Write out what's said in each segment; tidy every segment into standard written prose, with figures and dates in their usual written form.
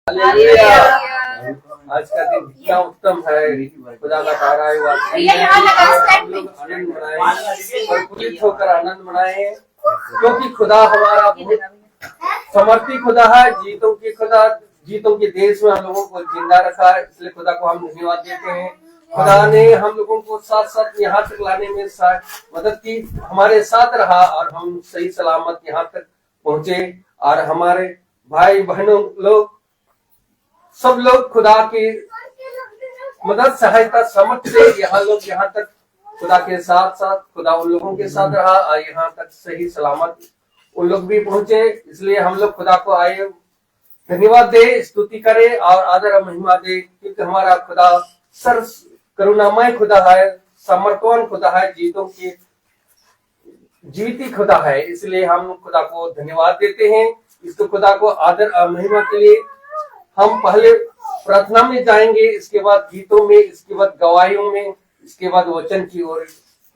Hallelujah. आज का दिन कितना उत्तम है, खुदा का तारा आनंद मनाए, प्रफुल्लित होकर आनंद मनाए, क्योंकि खुदा हमारा बहुत समर्थी खुदा है। जीतों की खुदा, जीतों के देश में हम लोगों को जिंदा रखा है, इसलिए खुदा को हम धन्यवाद देते हैं। खुदा ने हम लोगों को साथ साथ यहाँ तक लाने में मदद की, हमारे साथ रहा और हम सही सलामत यहाँ तक पहुँचे। और हमारे भाई बहनों लोग, सब लोग खुदा की मदद, सहायता, समझ से यहाँ तक खुदा के साथ साथ खुदा उन लोगों के साथ रहा और यहाँ तक सही सलामत उन लोग भी पहुंचे। इसलिए हम लोग खुदा को आए धन्यवाद दे, स्तुति करे और आदर और महिमा दे, क्योंकि हमारा खुदा सर्व करुणामय खुदा है, समर्थवान खुदा है, जीतों की जीविती खुदा है। इसलिए हम खुदा को धन्यवाद देते हैं। इस खुदा को आदर और महिमा के लिए हम पहले प्रार्थना में जाएंगे, इसके बाद गीतों में, इसके बाद गवाहियों में, इसके बाद वचन की ओर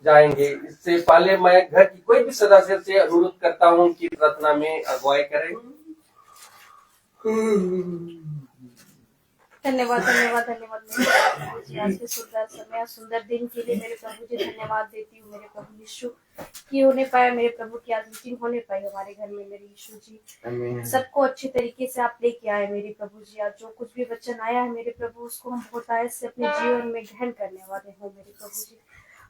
जाएंगे। इससे पहले मैं घर की कोई भी सदस्य से अनुरोध करता हूं कि प्रार्थना में अगुवाई करें। धन्यवाद धन्यवाद धन्यवाद आज के सुंदर समय, सुंदर दिन के लिए मेरे प्रभु जी धन्यवाद देती हूँ। मेरे प्रभु यीशु की होने पाया, मेरे प्रभु की आज मीटिंग होने पाई हमारे घर में। मेरे यीशु जी सबको अच्छे तरीके से आप लेके आए मेरे प्रभु जी। आज जो कुछ भी वचन आया है मेरे प्रभु, उसको हम बहुत आयत से अपने जीवन में ग्रहण करने वाले हो मेरे प्रभु जी।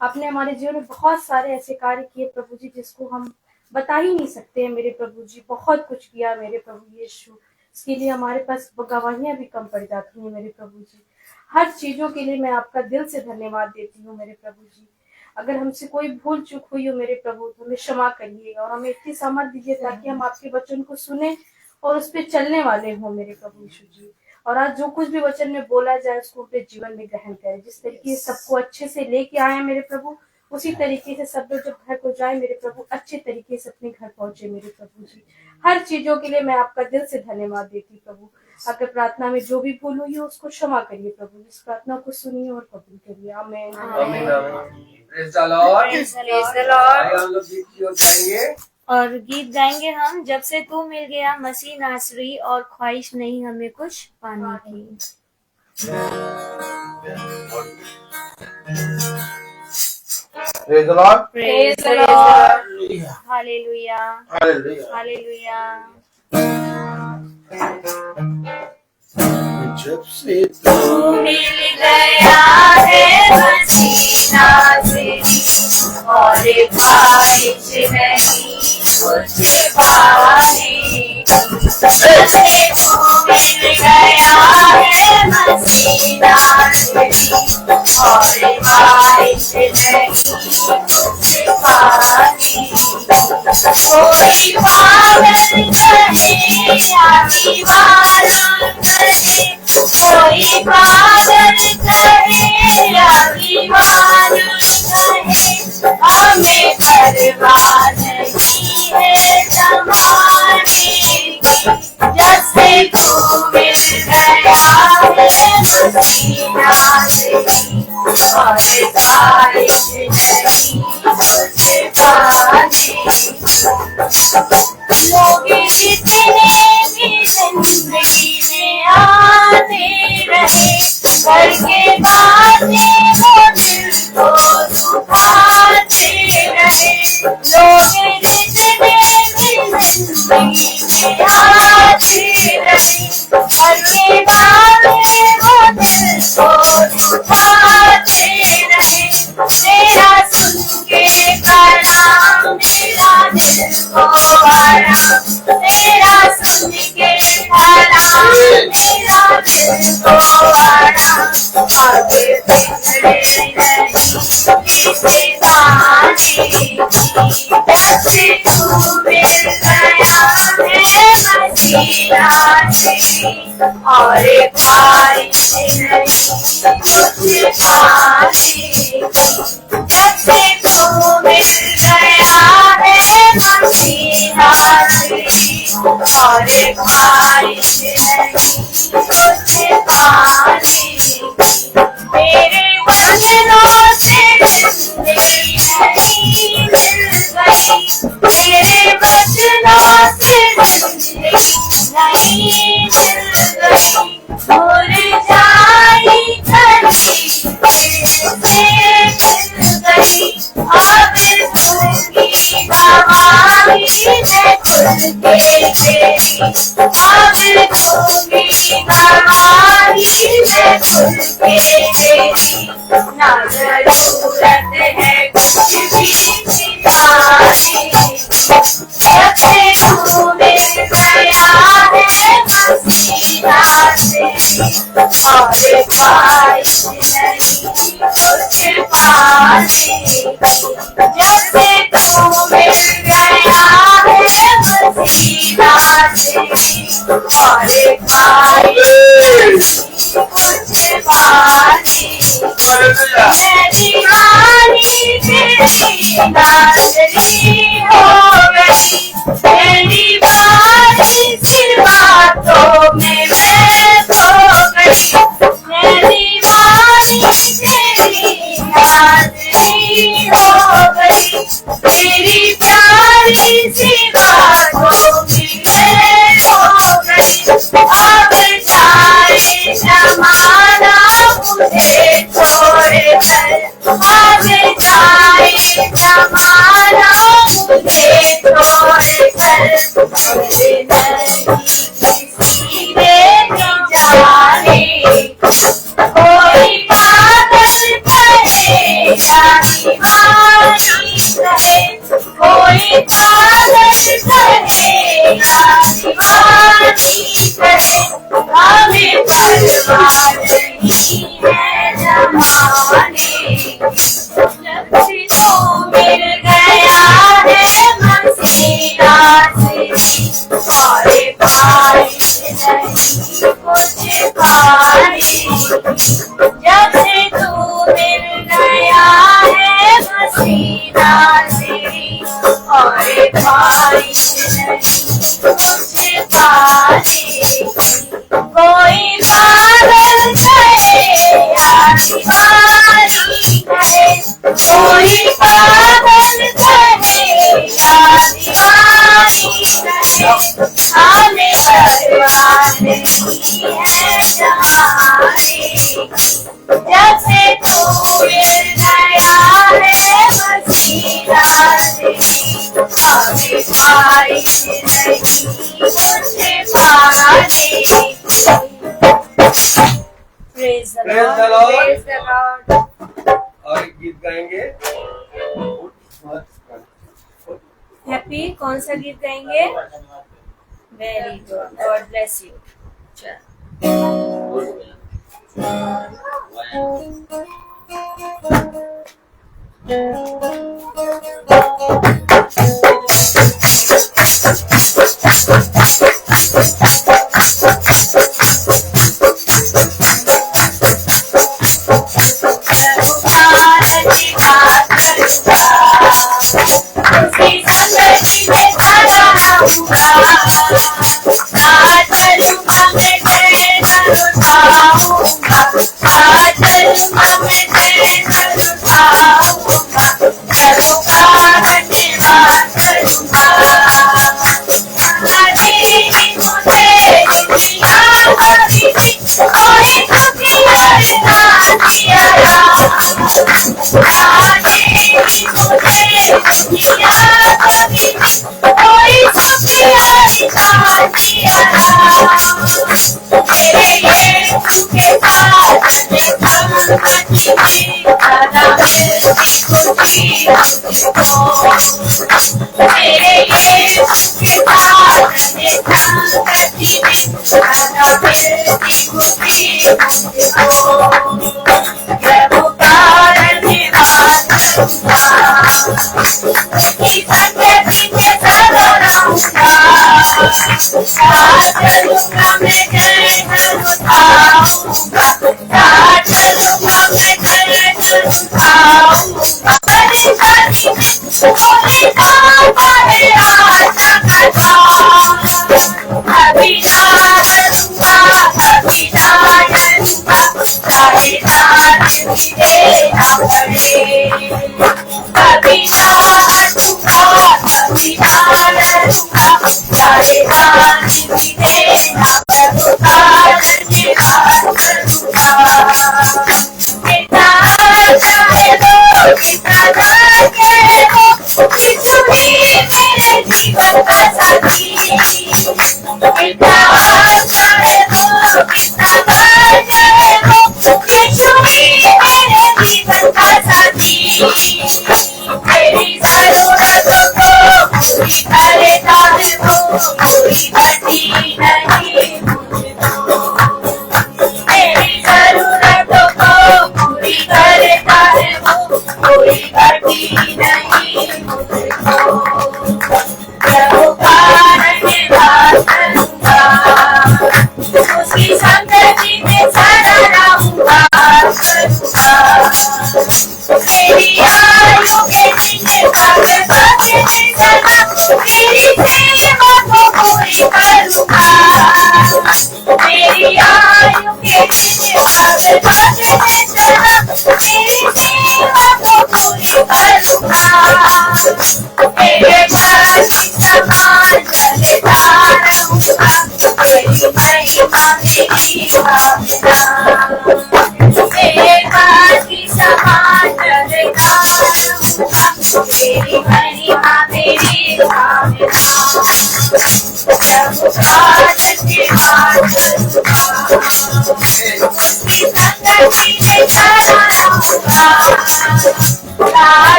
आपने हमारे जीवन में बहुत सारे ऐसे कार्य किए प्रभु जी, जिसको हम बता ही नहीं सकते हैं मेरे प्रभु जी। बहुत कुछ किया मेरे प्रभु यीशु, इसके लिए हमारे पास गवाहियां भी कम पड़ जाती हैं मेरे प्रभु जी। हर चीजों के लिए मैं आपका दिल से धन्यवाद देती हूँ मेरे प्रभु जी। अगर हमसे कोई भूल चूक हुई हो मेरे प्रभु, तो हमें क्षमा करिएगा और हमें इतनी समझ दीजिए ताकि हम आपके वचन को सुने और उस पर चलने वाले हों मेरे प्रभु यीशु जी। और आज जो कुछ भी वचन में बोला जाए, उसको अपने जीवन में ग्रहण करें। जिस तरीके से सबको अच्छे से लेके आए मेरे प्रभु, उसी तरीके से सब लोग जब घर को जाए मेरे प्रभु, अच्छे तरीके से अपने घर पहुंचे मेरे प्रभु जी। हर चीजों के लिए मैं आपका दिल से धन्यवाद देती प्रभु। अगर प्रार्थना में जो भी भूल हुई हो उसको क्षमा करिए प्रभु। इस प्रार्थना को सुनिए और कबूल करिए। आमीन आमीन आमीन। Praise the Lord. Praise the Lord. हम लोग गीत की ओर जाएंगे और गीत गाएंगे हम, जब से तू मिल गया मसीह नासरी, और ख्वाहिश नहीं हमें कुछ पाने की। Praise the Lord. Praise the Lord. Hallelujah hallelujah. Hallelujah. जब से तू मिल गया है मसीह नासरी, और ख्वाहिश नहीं कुछ पाने की। जब से तू मिल गया है मसीह नासरी, और ख्वाहिश नहीं कुछ पाने की। कोई पागल कहे या दीवाना कहे, कोई पागल कहे या दीवाना कहे, हमें परवाह नहीं है जमाने की। जब से तू मिल गया है मसीह नासरी, और ख्वाहिश नहीं कुछ पाने की। लोग जितने भी जिंदगी में आते रहे, करके बातें वो दिल को दुखाते रहे। लोग जितने भी जिंदगी में आते रहे, करके बातें वो दिल को दुखाते रहे। तेरा सुन के कलाम मेरा दिल को आराम, तेरा सुन के कलाम मेरा दिल को आराम। आगे फिक्र नहीं किसी ताने की। जब से तू मिल गया है मसीह नासरी, और ख्वाहिश नहीं कुछ पाने की। जब से तू मिल गया है मसीह नासरी, और ख्वाहिश नहीं कुछ पाने की। तेरे वचनों से जिंदगी नहीं मिल गई, तेरे वचनों से जिंदगी नहीं मिल गई। ना जरूरत है कुछ भी छिपाने की। जब से तू मिल गया है मसीहा तेरी, और ख्वाहिश नहीं कुछ पाने की। जब से तू मिल गया है मसीहा तेरी, और ख्वाहिश कुछ पाने की। मैं दीवानी तेरी नाज़री हो गई, तेरी बारी सी बातों में मैं खो गई। मैं दीवानी तेरी नाज़री हो गई, तेरी प्यारी सी बातों में मैं खो गई। अब जाए जमाना मुझे छोड़कर, अब जाए जमाना मुझे छोड़कर। मुझे नहीं किसी ने जाने, कोई पागल कहे या दीवानी कहे, कोई पागल कहे या दीवानी कहे। हमें परवाह नहीं है जमाने की। जब से तू मिल गया है मसीहा तेरी, और ख्वाहिश नहीं कुछ पाने की। जब से तू मिल गया है मसीहा तेरी, और ख्वाहिश नहीं कुछ पाने की। कोई पागल कहे या दीवानी कहे, कोई पागल कहे या दीवानी कहे। हमें परवाह नहीं है जमाने की। जब से तू मिल गया है मसीहा तेरी, हमें ख्वाहिश नहीं कुछ पाने की। Praise the Praise Lord. the Lord. Praise the Lord. और एक गीत गाएंगे। हैप्पी कौन सा गीत गाएंगे? Very good, God bless you.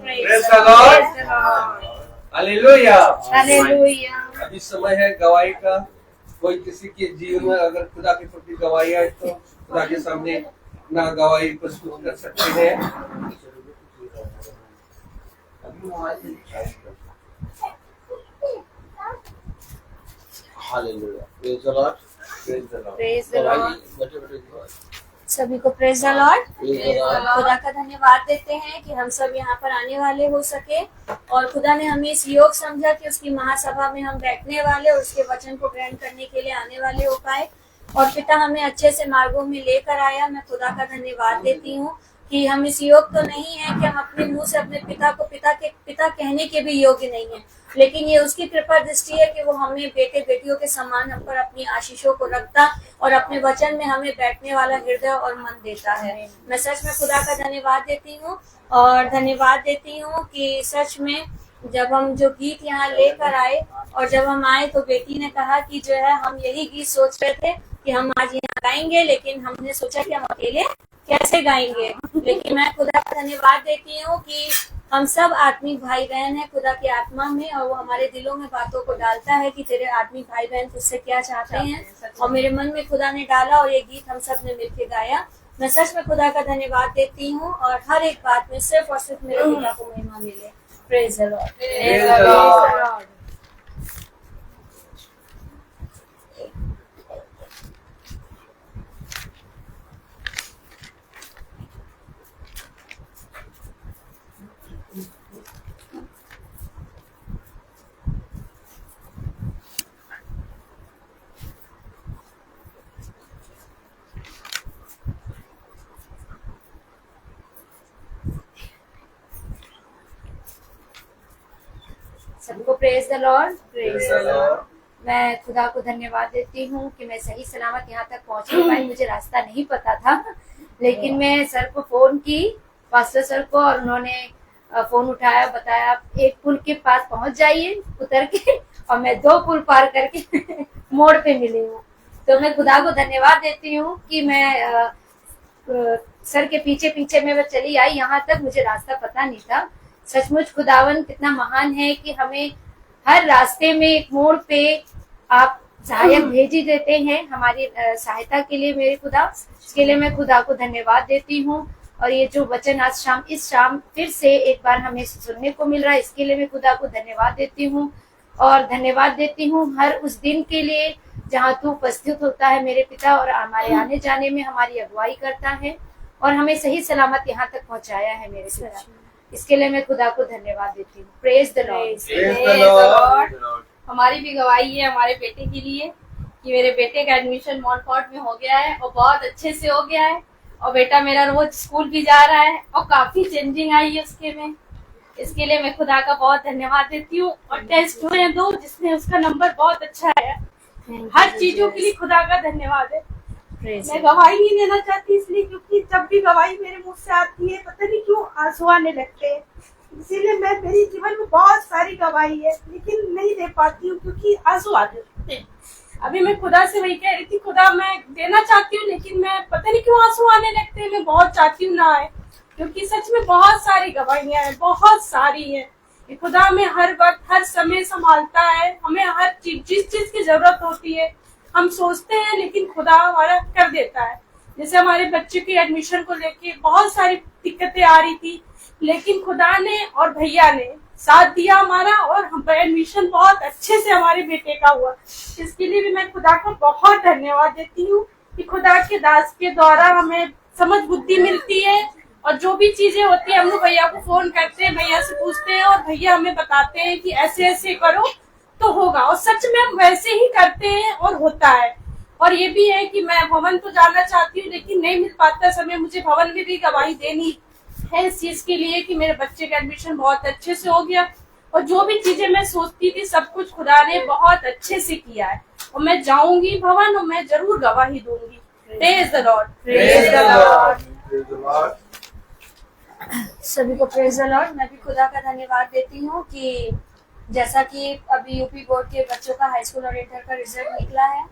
Praise the Lord. Hallelujah. Hallelujah. अभी समय है गवाही का। कोई किसी के जीवन में अगर खुदा के प्रति गवाही है तो खुदा के सामने अपना गवाही प्रस्तुत कर सकते हैं। Hallelujah. Praise the Lord. Praise the Lord. Praise the Lord. बैठे सभी को praise the Lord. Praise the Lord. खुदा का धन्यवाद देते हैं कि हम सब यहाँ पर आने वाले हो सके और खुदा ने हमें इस योग समझा कि उसकी महासभा में हम बैठने वाले और उसके वचन को ग्रहण करने के लिए आने वाले हो पाए और पिता हमें अच्छे से मार्गों में लेकर आया। मैं खुदा का धन्यवाद देती हूँ कि हम इस योग तो नहीं है कि हम अपने मुंह से अपने पिता को पिता कहने के भी योग्य नहीं है, लेकिन ये उसकी कृपा दृष्टि है कि वो हमें बेटे बेटियों के समान हम पर अपनी आशीषों को रखता और अपने वचन में हमें बैठने वाला हृदय और मन देता है। मैं सच में खुदा का धन्यवाद देती हूँ और धन्यवाद देती हूँ कि सच में जब हम जो गीत यहाँ लेकर आए और जब हम आए तो बेटी ने कहा कि जो है हम यही गीत सोच रहे थे कि हम आज यहाँ गाएंगे, लेकिन हमने सोचा कि हम अकेले कैसे गाएंगे। लेकिन मैं खुदा का धन्यवाद देती हूँ कि हम सब आत्मिक भाई बहन हैं खुदा की आत्मा में और वो हमारे दिलों में बातों को डालता है कि तेरे आत्मिक भाई बहन तुझसे क्या चाहते हैं और मेरे मन में खुदा ने डाला और ये गीत हम सब ने मिलकर गाया। मैं सच में खुदा का धन्यवाद देती हूँ और हर एक बात में सिर्फ और सिर्फ मेरे खुदा को महिमा मिले। Praise the Lord. Praise the Lord. सबको praise the Lord. Praise the Lord. मैं खुदा को धन्यवाद देती हूँ कि मैं सही सलामत यहाँ तक पहुँच नहीं पाई। मुझे रास्ता नहीं पता था, लेकिन मैं सर को फोन की, पास्टर सर को, और उन्होंने फोन उठाया, बताया आप एक पुल के पास पहुँच जाइए उतर के, और मैं 2 पुल पार करके मोड़ पे मिली हूँ। तो मैं खुदा को धन्यवाद देती हूँ कि मैं सर के पीछे पीछे में चली आई यहाँ तक। मुझे रास्ता पता नहीं था। सचमुच खुदावन कितना महान है कि हमें हर रास्ते में एक मोड़ पे आप सहायक भेज ही देते हैं हमारी सहायता के लिए। मेरे खुदा, इसके लिए मैं खुदा को धन्यवाद देती हूँ। और ये जो वचन आज इस शाम फिर से एक बार हमें सुनने को मिल रहा है, इसके लिए मैं खुदा को धन्यवाद देती हूँ। और धन्यवाद देती हूँ हर उस दिन के लिए जहाँ तू उपस्थित होता है मेरे पिता और हमारे आने जाने में हमारी अगुवाई करता है और हमें सही सलामत यहाँ तक पहुँचाया है मेरे पिता। इसके लिए मैं खुदा को धन्यवाद देती हूँ। Praise the Lord. हमारी भी गवाही है हमारे बेटे के लिए कि मेरे बेटे का एडमिशन मॉन्फोर्ट में हो गया है और बहुत अच्छे से हो गया है और बेटा मेरा रोज स्कूल भी जा रहा है और काफी चेंजिंग आई है उसके में। इसके लिए मैं खुदा का बहुत धन्यवाद देती हूँ। और टेस्ट हुए 2 जिसमें उसका नंबर बहुत अच्छा आया। हर चीजों के लिए खुदा का धन्यवाद है। मैं गवाही नहीं देना चाहती इसलिए क्योंकि जब भी गवाही मेरे मुंह से आती है पता नहीं क्यों आंसू आने लगते हैं। इसीलिए मेरे जीवन में बहुत सारी गवाही है लेकिन नहीं दे पाती हूँ क्योंकि आंसू आते हैं। अभी मैं खुदा से वही कह रही थी, खुदा मैं देना चाहती हूँ लेकिन मैं पता नहीं क्यों आंसू आने लगते हैं। मैं बहुत चाहती हूँ ना आए क्योंकि सच में बहुत सारी गवाहियां हैं, बहुत सारी है। खुदा हमें हर वक्त हर समय संभालता है। हमें हर चीज जिस चीज की जरूरत होती है हम सोचते हैं लेकिन खुदा हमारा कर देता है। जैसे हमारे बच्चे की एडमिशन को लेके बहुत सारी दिक्कतें आ रही थी लेकिन खुदा ने और भैया ने साथ दिया हमारा और एडमिशन बहुत अच्छे से हमारे बेटे का हुआ। इसके लिए भी मैं खुदा को बहुत धन्यवाद देती हूँ कि खुदा के दास के द्वारा हमें समझ बुद्धि मिलती है और जो भी चीजें होती है हम लोग भैया को फोन करते हैं, भैया से पूछते हैं और भैया हमें बताते हैं कि ऐसे ऐसे करो तो होगा, और सच में हम वैसे ही करते हैं और होता है। और ये भी है कि मैं भवन तो जाना चाहती हूँ, लेकिन नहीं मिल पाता समय, मुझे भवन में भी गवाही देनी है इस चीज के लिए कि मेरे बच्चे का एडमिशन बहुत अच्छे से हो गया, और जो भी चीजें मैं सोचती थी सब कुछ खुदा ने बहुत अच्छे से किया है। और मैं जाऊंगी भवन और मैं जरूर गवाही दूंगी। Praise the Lord, praise the Lord. सभी को प्रेज द लॉर्ड। मैं भी खुदा का धन्यवाद देती हूँ कि जैसा कि अभी यूपी बोर्ड के बच्चों का हाई स्कूल और इंटर का रिजल्ट निकला है,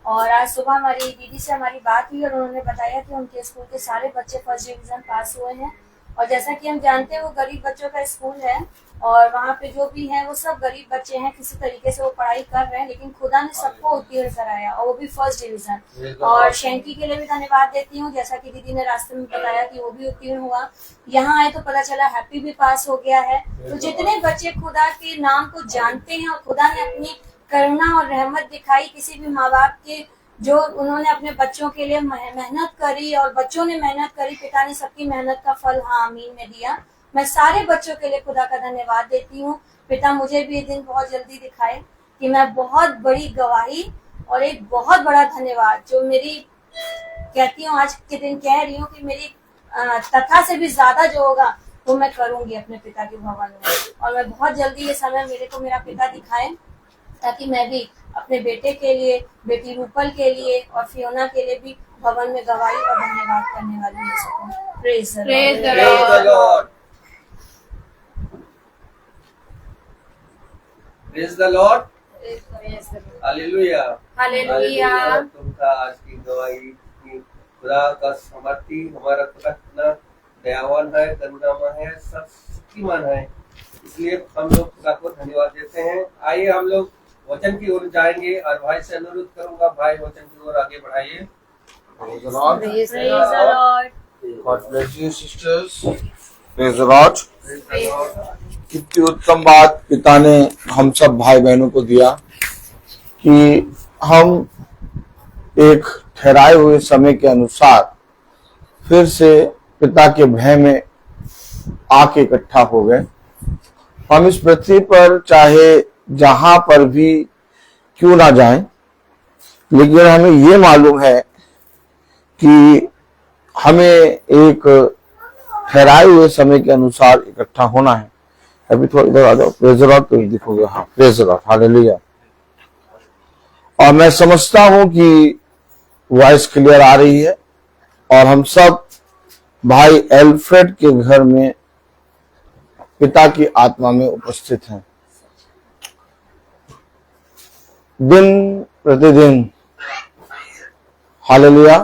और आज सुबह हमारी दीदी से हमारी बात हुई और उन्होंने बताया कि उनके स्कूल के सारे बच्चे फर्स्ट डिवीजन पास हुए हैं। और जैसा कि हम जानते हैं वो गरीब बच्चों का स्कूल है, और वहाँ पे जो भी है वो सब गरीब बच्चे हैं, किसी तरीके से वो पढ़ाई कर रहे हैं, लेकिन खुदा ने सबको उत्तीर्ण कराया, और वो भी फर्स्ट डिवीजन। और शैंकी के लिए भी धन्यवाद देती हूँ, जैसा कि दीदी ने रास्ते में बताया कि वो भी उत्तीर्ण हुआ। यहाँ आए तो पता चला हैप्पी भी पास हो गया है। तो जितने बच्चे खुदा के नाम को जानते हैं और खुदा ने अपनी करुणा और रहमत दिखाई किसी भी माँ बाप के, जो उन्होंने अपने बच्चों के लिए मेहनत करी और बच्चों ने मेहनत करी, पिता ने सबकी मेहनत का फल हाँ आमीन में दिया। मैं सारे बच्चों के लिए खुदा का धन्यवाद देती हूँ। पिता मुझे भी ये दिन बहुत जल्दी दिखाए कि मैं बहुत बड़ी गवाही और एक बहुत बड़ा धन्यवाद जो मेरी कहती हूँ आज के दिन कह रही हूँ कि मेरी तथा से भी ज्यादा जो होगा वो मैं करूंगी अपने पिता के भवन में। और मैं बहुत जल्दी ये समय मेरे को मेरा पिता दिखाए ताकि मैं भी अपने बेटे के लिए, बेटी रूपल के लिए और फियोना के लिए भी भवन में गवाही और धन्यवाद करने वाली हो सकूं। Praise the Lord. Praise the Lord, hallelujah, hallelujah. तुमका आज की गवाही की खुदा का समर्थी, हमारा खुदा कितना दयावान है, करुणामय है, सब शक्तिमान है, इसलिए हम लोग खुदा को धन्यवाद देते हैं। आइए हम लोग वचन की ओर जाएंगे और भाई से अनुरोध करूंगा, भाई वचन की ओर आगे बढ़ाइए। Praise the Lord. Praise the Lord. God bless you, sisters. Praise the Lord. कितनी उत्तम बात पिता ने हम सब भाई बहनों को दिया कि हम एक ठहराए हुए समय के अनुसार फिर से पिता के भय में आके इकट्ठा हो गए। हम इस पृथ्वी पर चाहे जहां पर भी क्यों ना जाएं, लेकिन हमें ये मालूम है कि हमें एक ठहराए हुए समय के अनुसार इकट्ठा होना है। अभी थोड़ा इधर आ जाओ, प्रेज द लॉर्ड, तो दिखोगे। हाँ, प्रेज द लॉर्ड, हालेलुया। और मैं समझता हूं कि वॉइस क्लियर आ रही है और हम सब भाई एल्फ्रेड के घर में पिता की आत्मा में उपस्थित हैं। दिन प्रतिदिन, हालेलुया,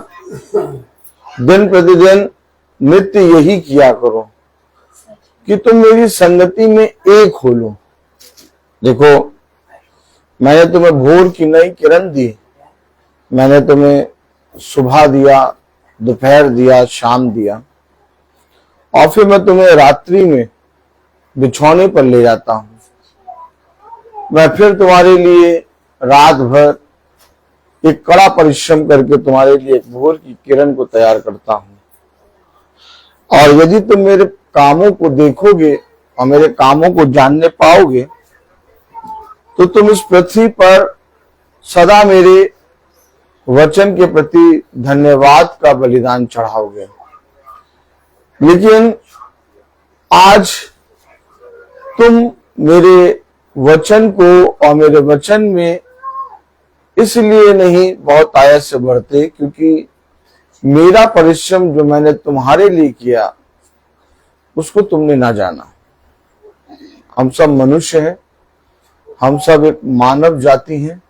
दिन प्रतिदिन नित्य यही किया करो कि तुम मेरी संगति में एक हो लो। देखो, मैंने तुम्हें भोर की नई किरण दी, मैंने तुम्हें सुबह दिया, दोपहर दिया, शाम दिया, और फिर मैं तुम्हें रात्रि में बिछौने पर ले जाता हूं। मैं फिर तुम्हारे लिए रात भर एक कड़ा परिश्रम करके तुम्हारे लिए एक भोर की किरण को तैयार करता हूं। और यदि तुम मेरे कामों को देखोगे और मेरे कामों को जानने पाओगे तो तुम इस पृथ्वी पर सदा मेरे वचन के प्रति धन्यवाद का बलिदान चढ़ाओगे। लेकिन आज तुम मेरे वचन को और मेरे वचन में इसलिए नहीं बहुत आयत से बढ़ते क्योंकि मेरा परिश्रम जो मैंने तुम्हारे लिए किया उसको तुमने ना जाना। हम सब मनुष्य हैं, हम सब एक मानव जाति हैं।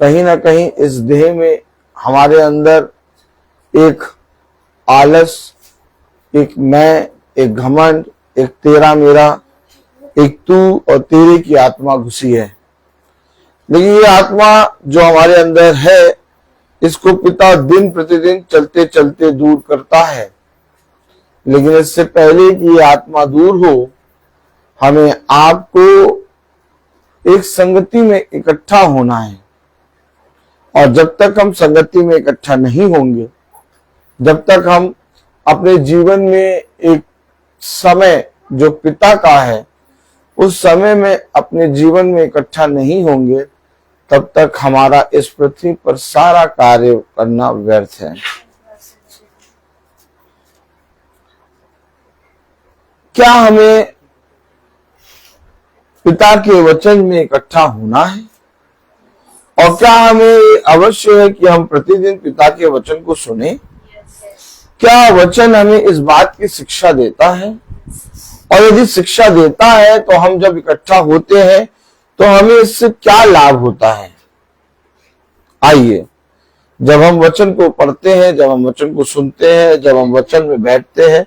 कहीं ना कहीं इस देह में हमारे अंदर एक आलस, एक मैं, एक घमंड, एक तेरा मेरा, एक तू और तेरे की आत्मा घुसी है। लेकिन ये आत्मा जो हमारे अंदर है, इसको पिता दिन प्रतिदिन चलते चलते दूर करता है। लेकिन इससे पहले कि ये आत्मा दूर हो, हमें आपको एक संगति में इकट्ठा होना है। और जब तक हम संगति में इकट्ठा नहीं होंगे, जब तक हम अपने जीवन में एक समय जो पिता का है उस समय में अपने जीवन में इकट्ठा नहीं होंगे, तब तक हमारा इस पृथ्वी पर सारा कार्य करना व्यर्थ है। क्या हमें पिता के वचन में इकट्ठा होना है? और क्या हमें अवश्य है कि हम प्रतिदिन पिता के वचन को सुने? क्या वचन हमें इस बात की शिक्षा देता है? और यदि शिक्षा देता है तो हम जब इकट्ठा होते हैं तो हमें इससे क्या लाभ होता है? आइए, जब हम वचन को पढ़ते हैं, जब हम वचन को सुनते हैं, जब हम वचन में बैठते हैं,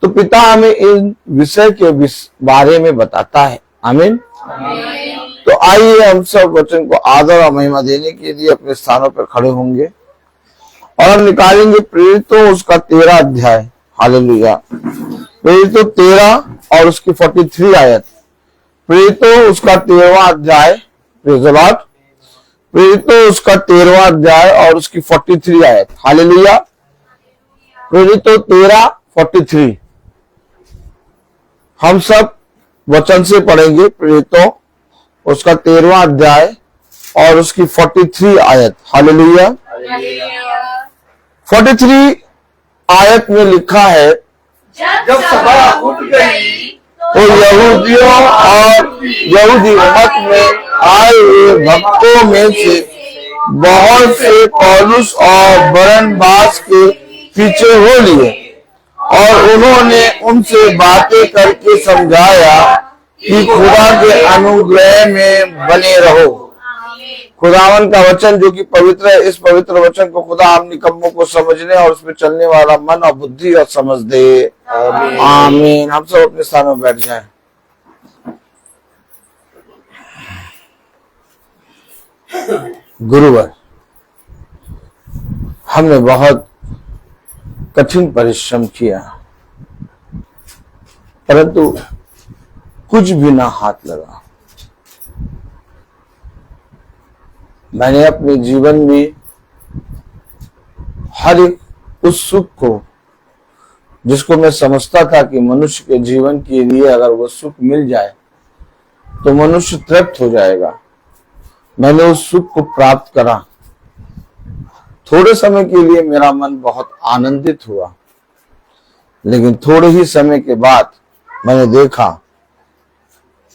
तो पिता हमें इन विषय के बारे में बताता है। आमीन। तो आइए हम सब वचन को आदर और महिमा देने के लिए अपने स्थानों पर खड़े होंगे और हम निकालेंगे प्रेरितों उसका 13 अध्याय। हालेलुया। प्रेरितों 13 और उसकी 43 आयत। प्रेरितों उसका 13वां अध्याय। Praise the Lord. प्रेरितों उसका 13वां अध्याय और उसकी 43 आयत। हालेलुया। प्रेरितों 13:43 हम सब वचन से पढ़ेंगे। प्रेरितों उसका 13वां अध्याय और उसकी 43 आयत। हालेलुया। 43 आयत में लिखा है, जब सभा उठ गई तो यहूदियों और यहूदी मत में आए हुए भक्तों में से बहुत से पौलुस और बरनबास के पीछे हो लिए और उन्होंने उनसे बातें करके समझाया कि खुदा के अनुग्रह में बने रहो। खुदावन का वचन जो कि पवित्र है, इस पवित्र वचन को खुदा हम निकम्मों को समझने और उसमें चलने वाला मन और बुद्धि और समझ दे। आमीन। हम सब अपने स्थानों में बैठ जाएं। गुरुवार हमने बहुत कठिन परिश्रम किया, परंतु कुछ भी ना हाथ लगा। मैंने अपने जीवन में हर एक उस सुख को, जिसको मैं समझता था कि मनुष्य के जीवन के लिए अगर वो सुख मिल जाए तो मनुष्य तृप्त हो जाएगा, मैंने उस सुख को प्राप्त करा। थोड़े समय के लिए मेरा मन बहुत आनंदित हुआ, लेकिन थोड़े ही समय के बाद मैंने देखा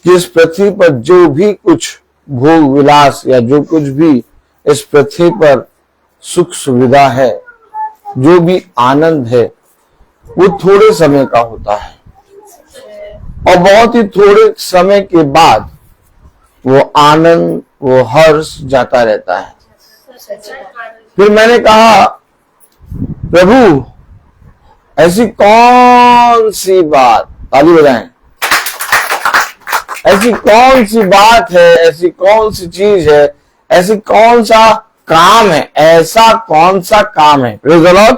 कि इस पृथ्वी पर जो भी कुछ भोग विलास या जो कुछ भी इस पृथ्वी पर सुख सुविधा है, जो भी आनंद है, वो थोड़े समय का होता है और बहुत ही थोड़े समय के बाद वो आनंद, वो हर्ष जाता रहता है। फिर मैंने कहा, प्रभु ऐसी कौन सी बात, ताली बजाएं, ऐसी कौन सी बात है, ऐसी कौन सी चीज है, ऐसी कौन सा काम है, ऐसा कौन सा काम है, प्रेज़ द लॉर्ड,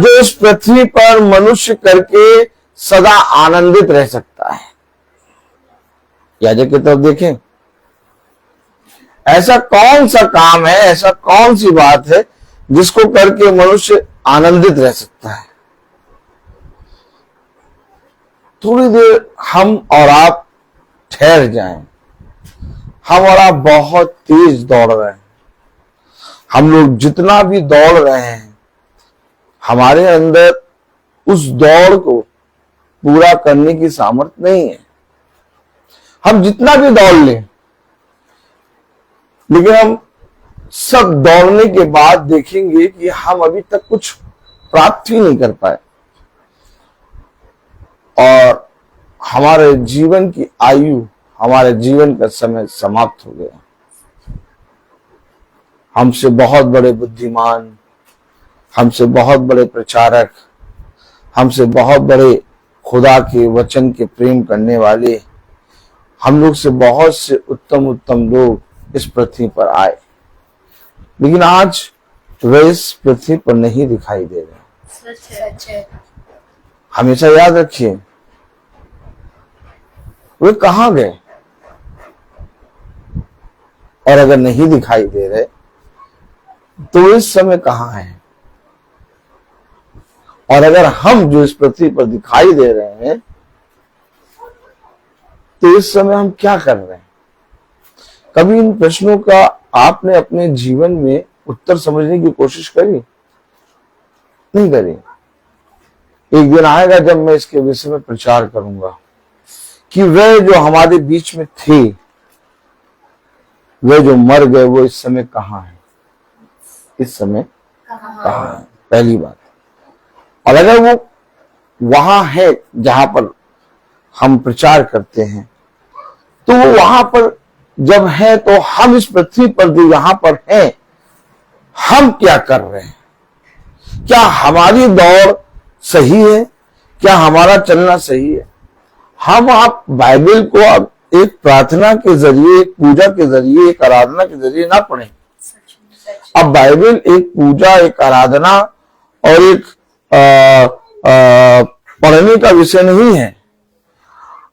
जो इस पृथ्वी पर मनुष्य करके सदा आनंदित रह सकता है। याजक की तरफ देखें, ऐसा कौन सा काम है, ऐसा कौन सी बात है जिसको करके मनुष्य आनंदित रह सकता है। थोड़ी देर हम और आप ठहर जाएं। हम और आप बहुत तेज दौड़ रहे हैं। हम लोग जितना भी दौड़ रहे हैं, हमारे अंदर उस दौड़ को पूरा करने की सामर्थ्य नहीं है। हम जितना भी दौड़ लें, लेकिन हम सब दौड़ने के बाद देखेंगे कि हम अभी तक कुछ प्राप्त ही नहीं कर पाए और हमारे जीवन की आयु, हमारे जीवन का समय समाप्त हो गया। हमसे बहुत बड़े बुद्धिमान, हमसे बहुत बड़े प्रचारक, हमसे बहुत बड़े खुदा के वचन के प्रेम करने वाले, हम लोग से बहुत से उत्तम उत्तम लोग इस पृथ्वी पर आए, लेकिन आज वे इस पृथ्वी पर नहीं दिखाई दे रहे। सच है। हमेशा याद रखिए, वे कहां गए? और अगर नहीं दिखाई दे रहे तो इस समय कहां है? और अगर हम जो इस पृथ्वी पर दिखाई दे रहे हैं तो इस समय हम क्या कर रहे हैं? कभी इन प्रश्नों का आपने अपने जीवन में उत्तर समझने की कोशिश करी? नहीं करी। एक दिन आएगा जब मैं इसके विषय में प्रचार करूंगा कि वे जो हमारे बीच में थे, वे जो मर गए, वो इस समय कहाँ है? इस समय कहाँ है? पहली बात। और अगर वो वहां है जहां पर हम प्रचार करते हैं, तो वो वहां पर जब है, तो हम इस पृथ्वी पर जो यहां पर हैं, हम क्या कर रहे हैं? क्या हमारी दौड़ सही है? क्या हमारा चलना सही है? हम आप बाइबल को अब एक प्रार्थना के जरिए, एक पूजा के जरिए, एक आराधना के जरिए ना पढ़ें। अब बाइबल एक पूजा, एक आराधना और एक पढ़ने का विषय नहीं है।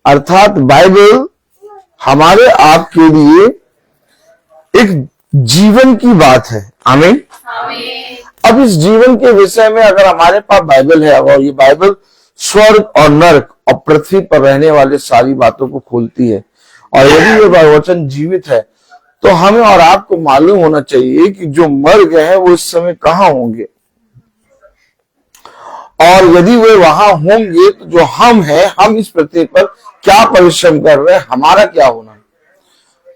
अर्थात बाइबल हमारे आपके लिए एक जीवन की बात है। आमीन। अब इस जीवन के विषय में अगर हमारे पास बाइबल है, और ये बाइबल स्वर्ग और नरक और पृथ्वी पर रहने वाले सारी बातों को खोलती है, और यदि ये वचन जीवित है, तो हमें और आपको मालूम होना चाहिए कि जो मर गए हैं वो इस समय कहां होंगे, और यदि वे वहां होंगे तो जो हम हैं, हम इस पृथ्वी पर क्या परिश्रम कर रहे हैं, हमारा क्या होना है।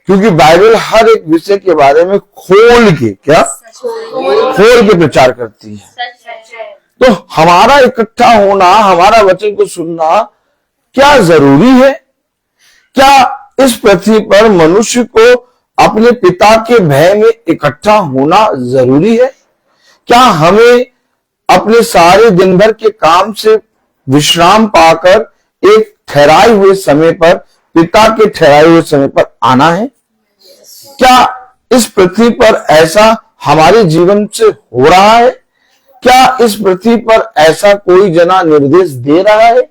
क्योंकि बाइबल हर एक विषय के बारे में खोल के प्रचार करती है। तो हमारा इकट्ठा होना, हमारा वचन को सुनना क्या जरूरी है? क्या इस पृथ्वी पर मनुष्य को अपने पिता के भय में इकट्ठा होना जरूरी है? क्या हमें अपने सारे दिन भर के काम से विश्राम पाकर एक ठहराए हुए समय पर, पिता के ठहराए हुए समय पर आना है? क्या इस पृथ्वी पर ऐसा हमारे जीवन से हो रहा है? क्या इस पृथ्वी पर ऐसा कोई जना निर्देश दे रहा है?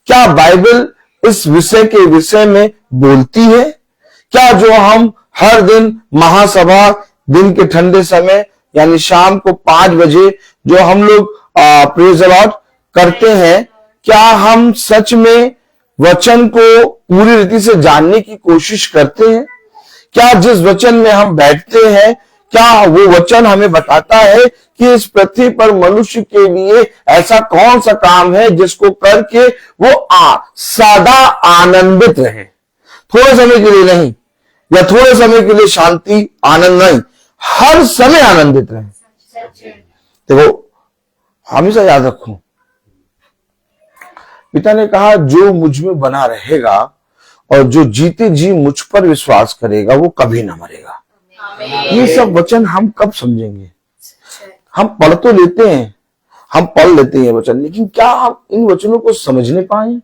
क्या बाइबल इस विषय के विषय में बोलती है? क्या जो हम हर दिन महासभा, दिन के ठंडे समय यानी शाम को 5 बजे जो हम लोग प्रेज द लॉर्ड करते हैं, क्या हम सच में वचन को पूरी रीति से जानने की कोशिश करते हैं? क्या जिस वचन में हम बैठते हैं, क्या वो वचन हमें बताता है कि इस पृथ्वी पर मनुष्य के लिए ऐसा कौन सा काम है जिसको करके वो सदा आनंदित रहे? थोड़े समय के लिए नहीं, या थोड़े समय के लिए शांति आनंद नहीं, हर समय आनंदित रहे। देखो, हमेशा याद रखो, पिता ने कहा जो मुझ में बना रहेगा और जो जीते जी मुझ पर विश्वास करेगा वो कभी ना मरेगा। ये सब वचन हम कब समझेंगे? हम पढ़ तो लेते हैं, हम पढ़ लेते हैं वचन, लेकिन क्या हम इन वचनों को समझने पाए?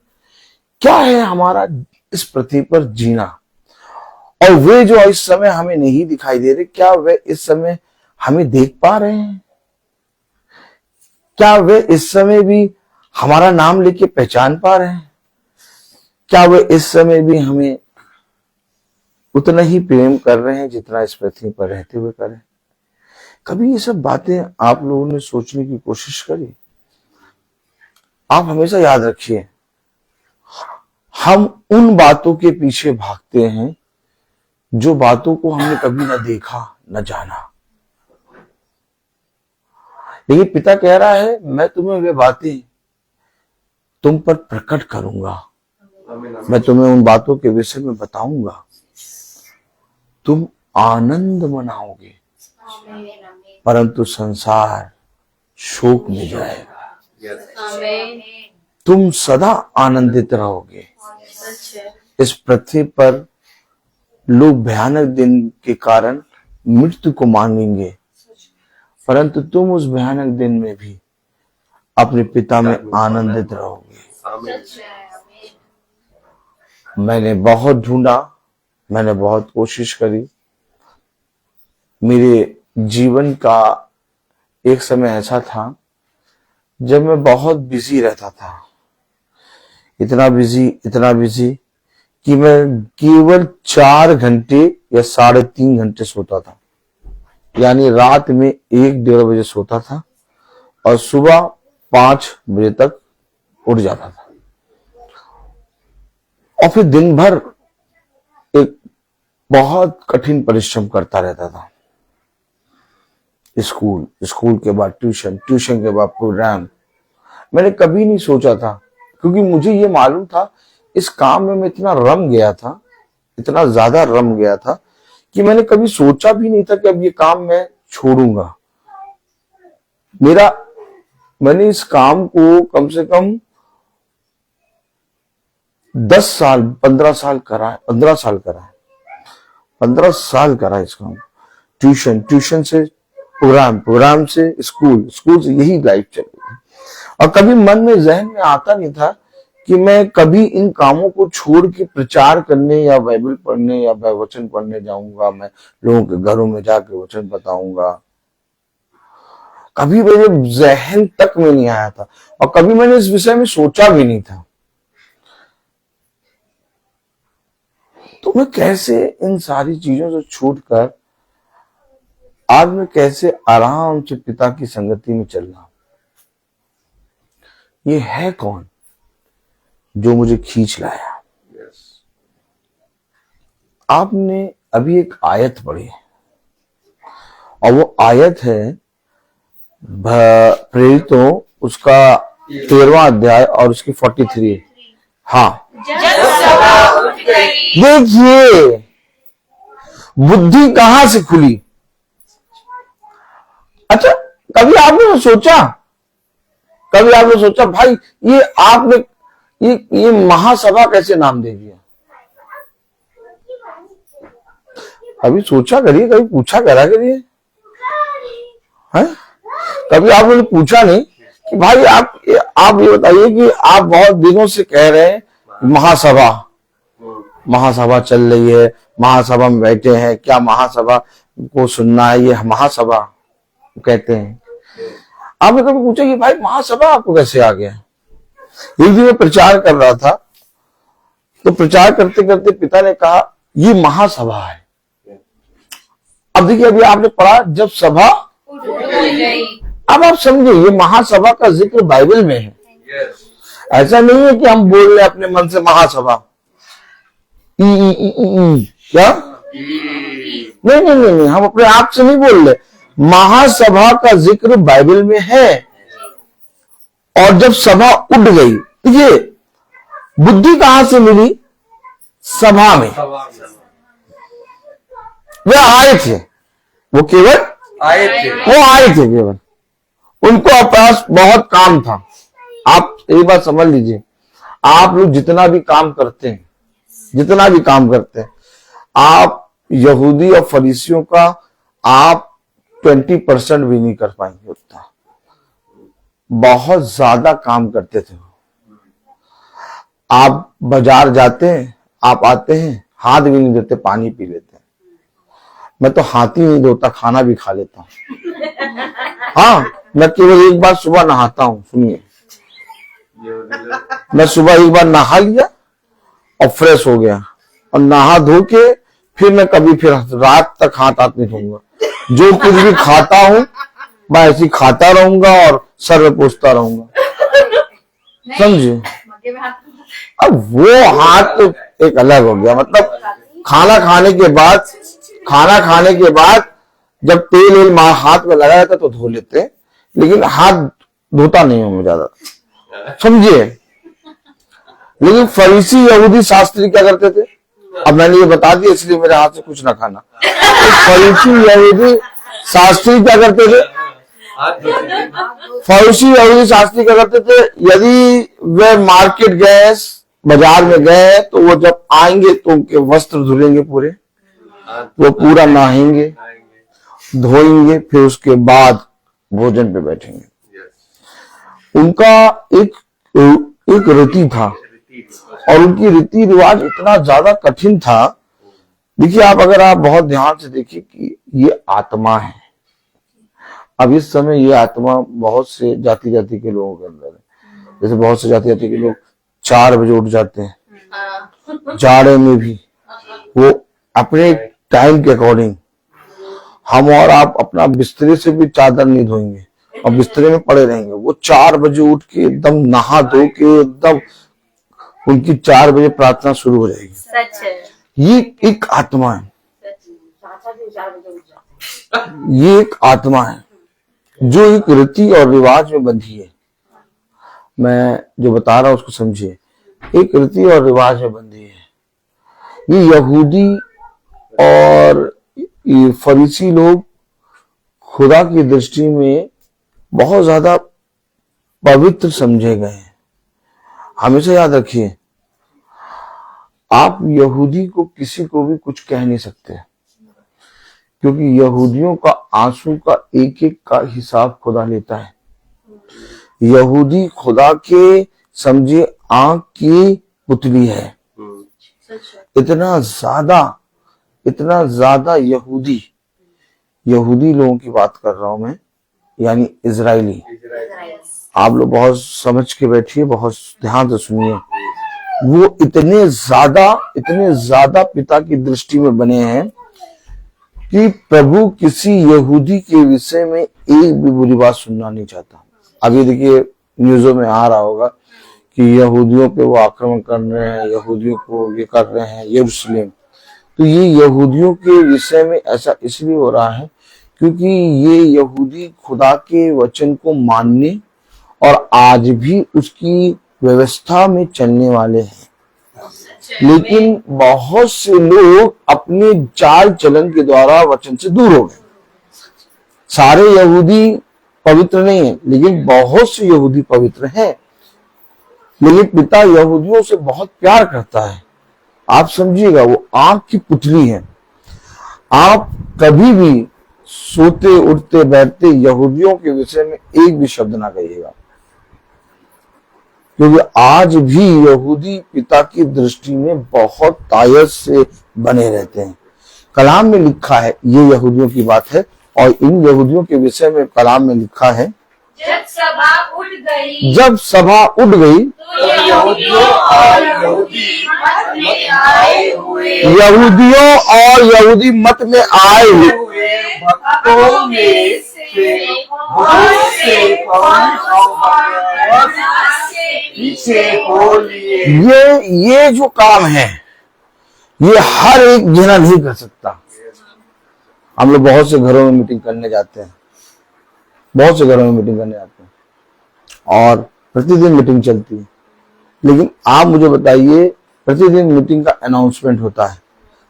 क्या है हमारा इस पृथ्वी पर जीना? और वे जो इस समय हमें नहीं दिखाई दे रहे, क्या वे इस समय हमें देख पा रहे हैं? क्या वे इस समय भी हमारा नाम लेके पहचान पा रहे हैं? क्या वे इस समय भी हमें उतना ही प्रेम कर रहे हैं जितना इस पृथ्वी पर रहते हुए करें? कभी ये सब बातें आप लोगों ने सोचने की कोशिश करी? आप हमेशा याद रखिए, हम उन बातों के पीछे भागते हैं जो बातों को हमने कभी ना देखा न जाना। लेकिन पिता कह रहा है, मैं तुम्हें वे बातें तुम पर प्रकट करूंगा, मैं तुम्हें उन बातों के विषय में बताऊंगा, तुम आनंद मनाओगे, परंतु संसार शोक में जाएगा। तुम सदा आनंदित रहोगे। इस पृथ्वी पर लोग भयानक दिन के कारण मृत्यु को मांगेंगे, परंतु तुम उस भयानक दिन में भी अपने पिता में आनंदित रहोगे। मैंने बहुत ढूंढा, मैंने बहुत कोशिश करी। मेरे जीवन का एक समय ऐसा था जब मैं बहुत बिजी रहता था, इतना बिजी कि मैं केवल 4 घंटे या 3.5 घंटे सोता था। यानी रात में 1-1:30 बजे सोता था और सुबह 5 बजे तक उठ जाता था, और फिर दिन भर बहुत कठिन परिश्रम करता रहता था। स्कूल के बाद ट्यूशन, ट्यूशन के बाद प्रोग्राम। मैंने कभी नहीं सोचा था, क्योंकि मुझे ये मालूम था इस काम में मैं इतना रम गया था, इतना ज्यादा रम गया था कि मैंने कभी सोचा भी नहीं था कि अब ये काम मैं छोड़ूंगा। मैंने इस काम को कम से कम 10 साल 15 साल करा है, 15 साल करा है, 15 साल करा इस काम। ट्यूशन से प्रोग्राम, प्रोग्राम से स्कूल, स्कूल से यही लाइफ चल रही है। और कभी मन में, जहन में आता नहीं था कि मैं कभी इन कामों को छोड़ के प्रचार करने या बाइबल पढ़ने या वचन पढ़ने जाऊंगा, मैं लोगों के घरों में जाके वचन बताऊंगा। कभी मेरे जहन तक में नहीं आया था और कभी मैंने इस विषय में सोचा भी नहीं था। तो मैं कैसे इन सारी चीजों से छूटकर आज मैं कैसे आराम से पिता की संगति में चल रहा हूं। ये है कौन जो मुझे खींच लाया? आपने अभी एक आयत पढ़ी और वो आयत है प्रेरितों उसका 13वां अध्याय और उसकी 43। हाँ, देखिए बुद्धि कहां से खुली। अच्छा, कभी आपने सोचा भाई ये आपने ये महासभा कैसे नाम दे दिया? कभी सोचा करिए, कभी पूछा करा करिए, है? कभी आपने पूछा नहीं कि भाई आप ये बताइए कि आप बहुत दिनों से कह रहे हैं महासभा चल रही है, महासभा में बैठे हैं, क्या महासभा को सुनना है? ये महासभा कहते हैं। आपने कभी पूछा कि भाई महासभा आपको कैसे आ गया? एक दिन मैं प्रचार कर रहा था, तो प्रचार करते करते पिता ने कहा ये महासभा है। अब देखिए, अभी आपने पढ़ा जब सभा उठ गई। अब आप समझे, ये महासभा का जिक्र बाइबल में है। ऐसा नहीं है कि हम बोल रहे अपने मन से महासभा, क्या? नहीं, हम अपने आप से नहीं बोल रहे। महासभा का जिक्र बाइबल में है। और जब सभा उठ गई, ये बुद्धि कहां से मिली? सभा में। वे आए थे, वो केवल आए थे केवल। उनको पास बहुत काम था। आप एक बात समझ लीजिए, आप लोग जितना भी काम करते हैं, आप यहूदी और फरीसियों का आप 20% भी नहीं कर पाएंगे उतना। बहुत ज्यादा काम करते थे। आप बाजार जाते हैं, आप आते हैं, हाथ भी नहीं धोते, पानी पी लेते हैं। मैं तो हाथ ही नहीं धोता, खाना भी खा लेता हूं। हाँ, मैं केवल एक बार सुबह नहाता हूं। सुनिए, मैं सुबह एक बार नहा लिया और फ्रेश हो गया, और नहा धो के फिर मैं कभी फिर रात तक हाथ नहीं धोऊंगा। जो कुछ भी खाता हूं मैं ऐसे ही खाता रहूंगा और सर में पोंछता रहूंगा। समझे? अब वो हाथ तो एक अलग हो गया। मतलब खाना खाने के बाद जब तेल हाथ में लगाया था तो धो लेते, लेकिन हाथ धोता नहीं हूं मैं ज्यादा। समझिए? लेकिन फरीसी यहूदी शास्त्री क्या करते थे? अब मैंने ये बता दिया इसलिए मेरे हाथ से कुछ ना खाना। तो फरीसी यहूदी शास्त्री क्या करते थे? यदि वे मार्केट गए, बाजार में गए, तो वो जब आएंगे तो उनके वस्त्र धुलेंगे पूरे, वो पूरा नहाएंगे, धोएंगे, फिर उसके बाद भोजन पे बैठेंगे। उनका एक रीति था, और उनकी रीति रिवाज इतना ज्यादा कठिन था। देखिए, अगर आप बहुत ध्यान से देखिए कि ये आत्मा है। अब इस समय ये आत्मा बहुत से जाति के लोगों के अंदर है। जैसे बहुत से जाति के लोग 4 बजे उठ जाते हैं, जाड़े में भी वो अपने टाइम के अकॉर्डिंग। हम और आप अपना बिस्तरे से भी चादर नहीं धोएंगे और बिस्तरे में पड़े रहेंगे। वो 4 बजे उठ के एकदम नहा धो के एकदम उनकी 4 बजे प्रार्थना शुरू हो जाएगी। सच है। ये एक आत्मा है। ये एक आत्मा है जो एक रीति और रिवाज में बंधी है। मैं जो बता रहा हूं उसको समझिए। एक रीति और रिवाज में बंधी है। ये यहूदी और ये फरीसी लोग खुदा की दृष्टि में बहुत ज्यादा पवित्र समझे गए हैं। हमेशा याद रखिए, आप यहूदी को किसी को भी कुछ कह नहीं सकते, क्योंकि यहूदियों का आंसू का एक एक का हिसाब खुदा लेता है। यहूदी खुदा के समझे आंख की पुतली है। इतना ज्यादा यहूदी लोगों की बात कर रहा हूं मैं, यानी इजरायली। आप लोग बहुत समझ के बैठिए, बहुत ध्यान से सुनिए। वो इतने ज्यादा पिता की दृष्टि में बने हैं कि प्रभु किसी यहूदी के विषय में एक भी बुरी बात सुनना नहीं चाहता। अभी देखिए न्यूज़ों में आ रहा होगा कि यहूदियों पे वो आक्रमण कर रहे हैं, यहूदियों को ये कर रहे हैं यरूशलेम। तो ये यहूदियों के विषय में ऐसा इसलिए हो रहा है क्योंकि ये यहूदी खुदा के वचन को मानने और आज भी उसकी व्यवस्था में चलने वाले हैं। लेकिन बहुत से लोग अपने चाल चलन के द्वारा वचन से दूर हो गए। सारे यहूदी पवित्र नहीं है, लेकिन बहुत से यहूदी पवित्र हैं। लेकिन पिता यहूदियों से बहुत प्यार करता है। आप समझिएगा, वो आंख की पुतली है। आप कभी भी सोते उठते बैठते यहूदियों के विषय में एक भी शब्द ना कहिएगा, क्योंकि आज भी यहूदी पिता की दृष्टि में बहुत तायत से बने रहते हैं। कलाम में लिखा है, ये यहूदियों की बात है, और इन यहूदियों के विषय में कलाम में लिखा है, जब सभा उठ गई तो यहूदियों और यहूदी मत में आए हुए भक्तों में से बहुत से पीछे हो लिए। ये जो काम है, ये हर एक जना नहीं कर सकता। हम लोग बहुत से घरों में मीटिंग करने जाते हैं, और प्रतिदिन मीटिंग चलती है। लेकिन आप मुझे बताइए, प्रतिदिन मीटिंग का अनाउंसमेंट होता है,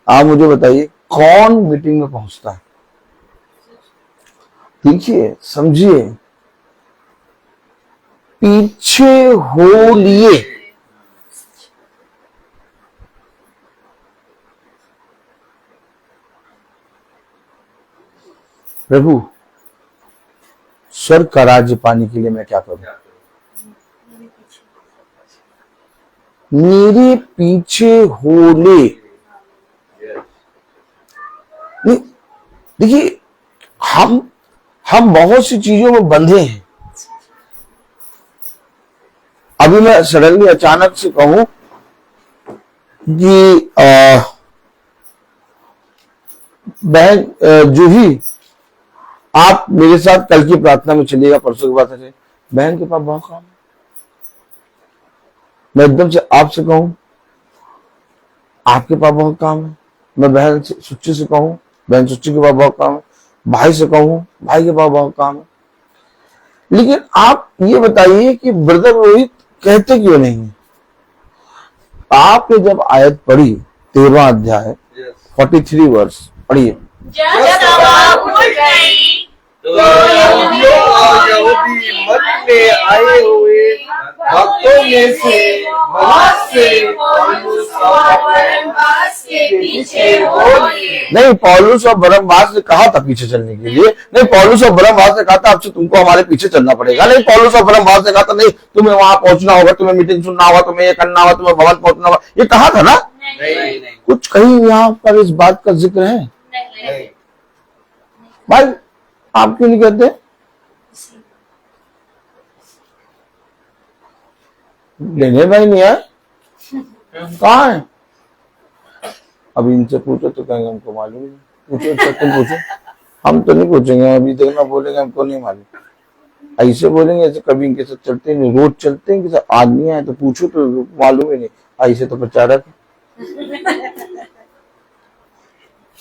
आप मुझे बताइए कौन मीटिंग में पहुंचता है? देखिए, समझिए, पीछे हो लिए। प्रभु, स्वर्ग का राज्य पाने के लिए मैं क्या करूं? मेरे पीछे हो ले। देखिए, हम बहुत सी चीजों में बंधे हैं। अभी मैं सडनली अचानक से कहूं कि बहन जूही, आप मेरे साथ कल की प्रार्थना में चलिएगा, परसों की बात है, बहन के पास बहुत काम है। मैं एकदम से आपसे कहूं आपके पास बहुत काम है। मैं बहन सुच्ची से कहूं बहन सुच्ची के पास बहुत काम है। भाई से कहूं भाई के पास बहुत काम है। लेकिन आप ये बताइए कि ब्रदर रोहित कहते क्यों नहीं? आपने जब आयत पढ़ी 13वां अध्याय 43 वर्ष पढ़िए। तो यहूदियों और यहूदी मत में आए हुए भक्तों में से बहुत से पौलुस और बरनबास के पीछे हो लिए। नहीं, पौलुस और बरनबास ने कहा था पीछे चलने के लिए। नहीं, पौलुस और बरनबास ने कहा था अब से तुमको हमारे पीछे चलना पड़ेगा। नहीं, पौलुस और बरनबास ने कहा था नहीं, तुम्हें वहां पहुंचना होगा, तुम्हें मीटिंग सुनना होगा, तुम्हें ये करना होगा, तुम्हें भवन पहुंचना होगा। ये कहा था ना? नहीं। कुछ कहीं यहाँ पर इस बात का जिक्र है? नहीं। भाई आप क्यों नहीं कहते? लेने भाई नहीं है, कहाँ है? अभी इनसे पूछो तो कहेंगे हमको मालूम नहीं। पूछो, तुम पूछो, हम तो नहीं पूछेंगे। अभी देखना बोलेंगे हमको नहीं मालूम। ऐसे बोलेंगे ऐसे कभी इनके साथ चलते नहीं, रोज चलते हैं, किसी आदमी आए तो पूछो तो मालूम ही नहीं। ऐसे तो प्रचारक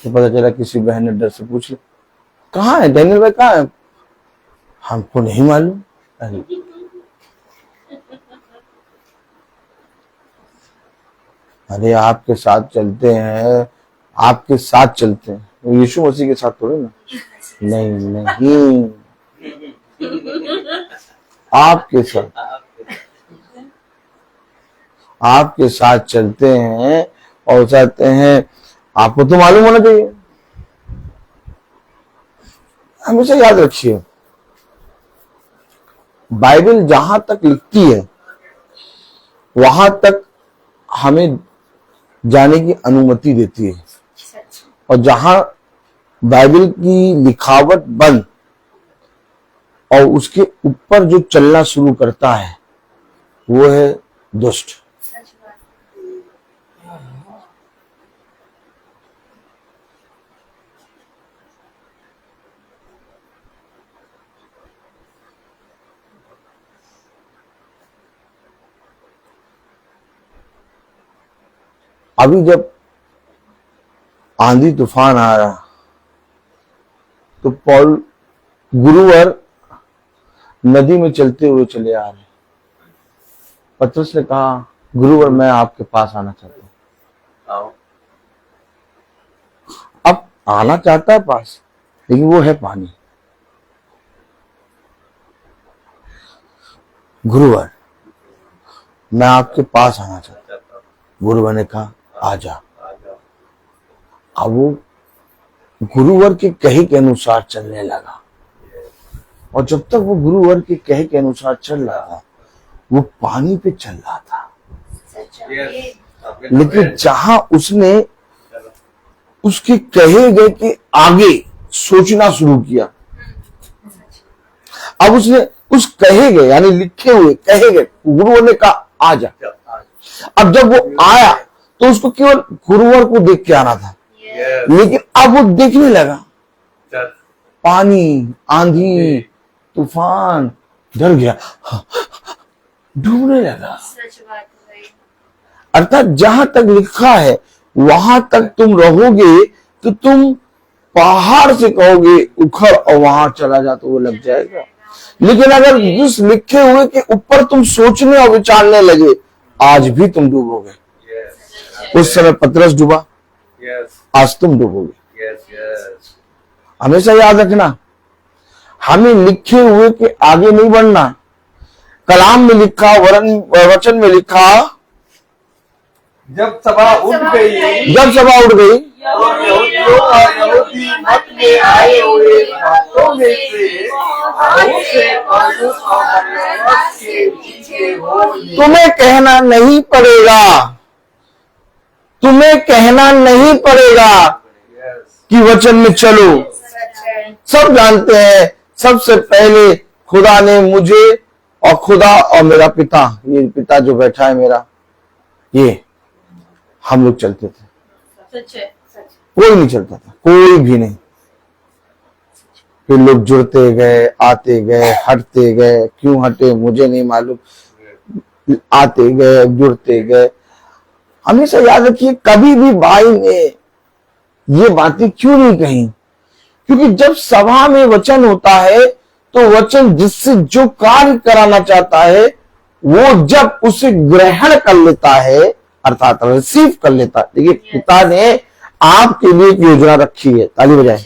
तो पता चला किसी बहन ने डर से पूछ लिया, कहाँ है डैनियल भाई, कहाँ है? हमको नहीं मालूम। अरे अरे आपके साथ चलते हैं, आपके साथ चलते हैं, वो यीशु मसीह के साथ थोड़े ना। नहीं नहीं, आपके साथ चलते हैं और चाहते हैं। आपको तो मालूम होना चाहिए। हमेशा याद रखिए, बाइबल जहां तक लिखती है वहां तक हमें जाने की अनुमति देती है, और जहां बाइबल की लिखावट बंद और उसके ऊपर जो चलना शुरू करता है वो है दुष्ट। अभी जब आंधी तूफान आ रहा तो पौल गुरुवार नदी में चलते हुए चले आ रहे। पतरस ने कहा, गुरुवार मैं आपके पास आना चाहता हूं। अब आना चाहता है पास, लेकिन वो है पानी। गुरुवार मैं आपके पास आना चाहता हूं। गुरुवार ने कहा, आजा। अब वो गुरुवार के कहे के अनुसार चलने लगा, और जब तक वो गुरुवार के कहे के अनुसार चल रहा था वो पानी पे चल रहा था। लेकिन जहां उसने उसके कहे गए के आगे सोचना शुरू किया, अब उसने उस कहे गए यानी लिखे हुए कहे गए, गुरुवार ने कहा आजा। अब जब वो आया तो उसको केवल गुरुवार को देख के आना था, लेकिन अब वो देखने लगा पानी, आंधी, तूफान, डर गया, डूबने लगा। अर्थात जहां तक लिखा है वहां तक तुम रहोगे तो तुम पहाड़ से कहोगे उखड़ और वहां चला जा तो वो लग जाएगा। लेकिन अगर उस लिखे हुए के ऊपर तुम सोचने और विचारने लगे, आज भी तुम डूबोगे। उस समय पतरस डूबा, आज तुम डूबोगे। हमेशा याद रखना, हमें लिखे हुए के आगे नहीं बढ़ना। कलाम में लिखा, वचन में लिखा, जब सभा उठ गई और यहूदियों और यहूदी मत में आए हुए बातों में से पौलुस और बरनबास के पीछे हो लिए। तुम्हें कहना नहीं पड़ेगा कि वचन में चलो। सब जानते हैं, सबसे पहले खुदा ने मुझे और खुदा और मेरा पिता, ये पिता जो बैठा है मेरा, ये हम लोग चलते थे। कोई नहीं चलता था, कोई भी नहीं। फिर लोग जुड़ते गए, आते गए, हटते गए, क्यों हटे मुझे नहीं मालूम, आते गए, जुड़ते गए। हमेशा याद रखिए, कभी भी भाई ने ये बातें क्यों नहीं कही, क्योंकि जब सभा में वचन होता है तो वचन जिससे जो कार्य कराना चाहता है वो जब उसे ग्रहण कर लेता है, अर्थात रिसीव कर लेता है। देखिए, पिता ने आपके लिए एक योजना रखी है, ताली बजाएं।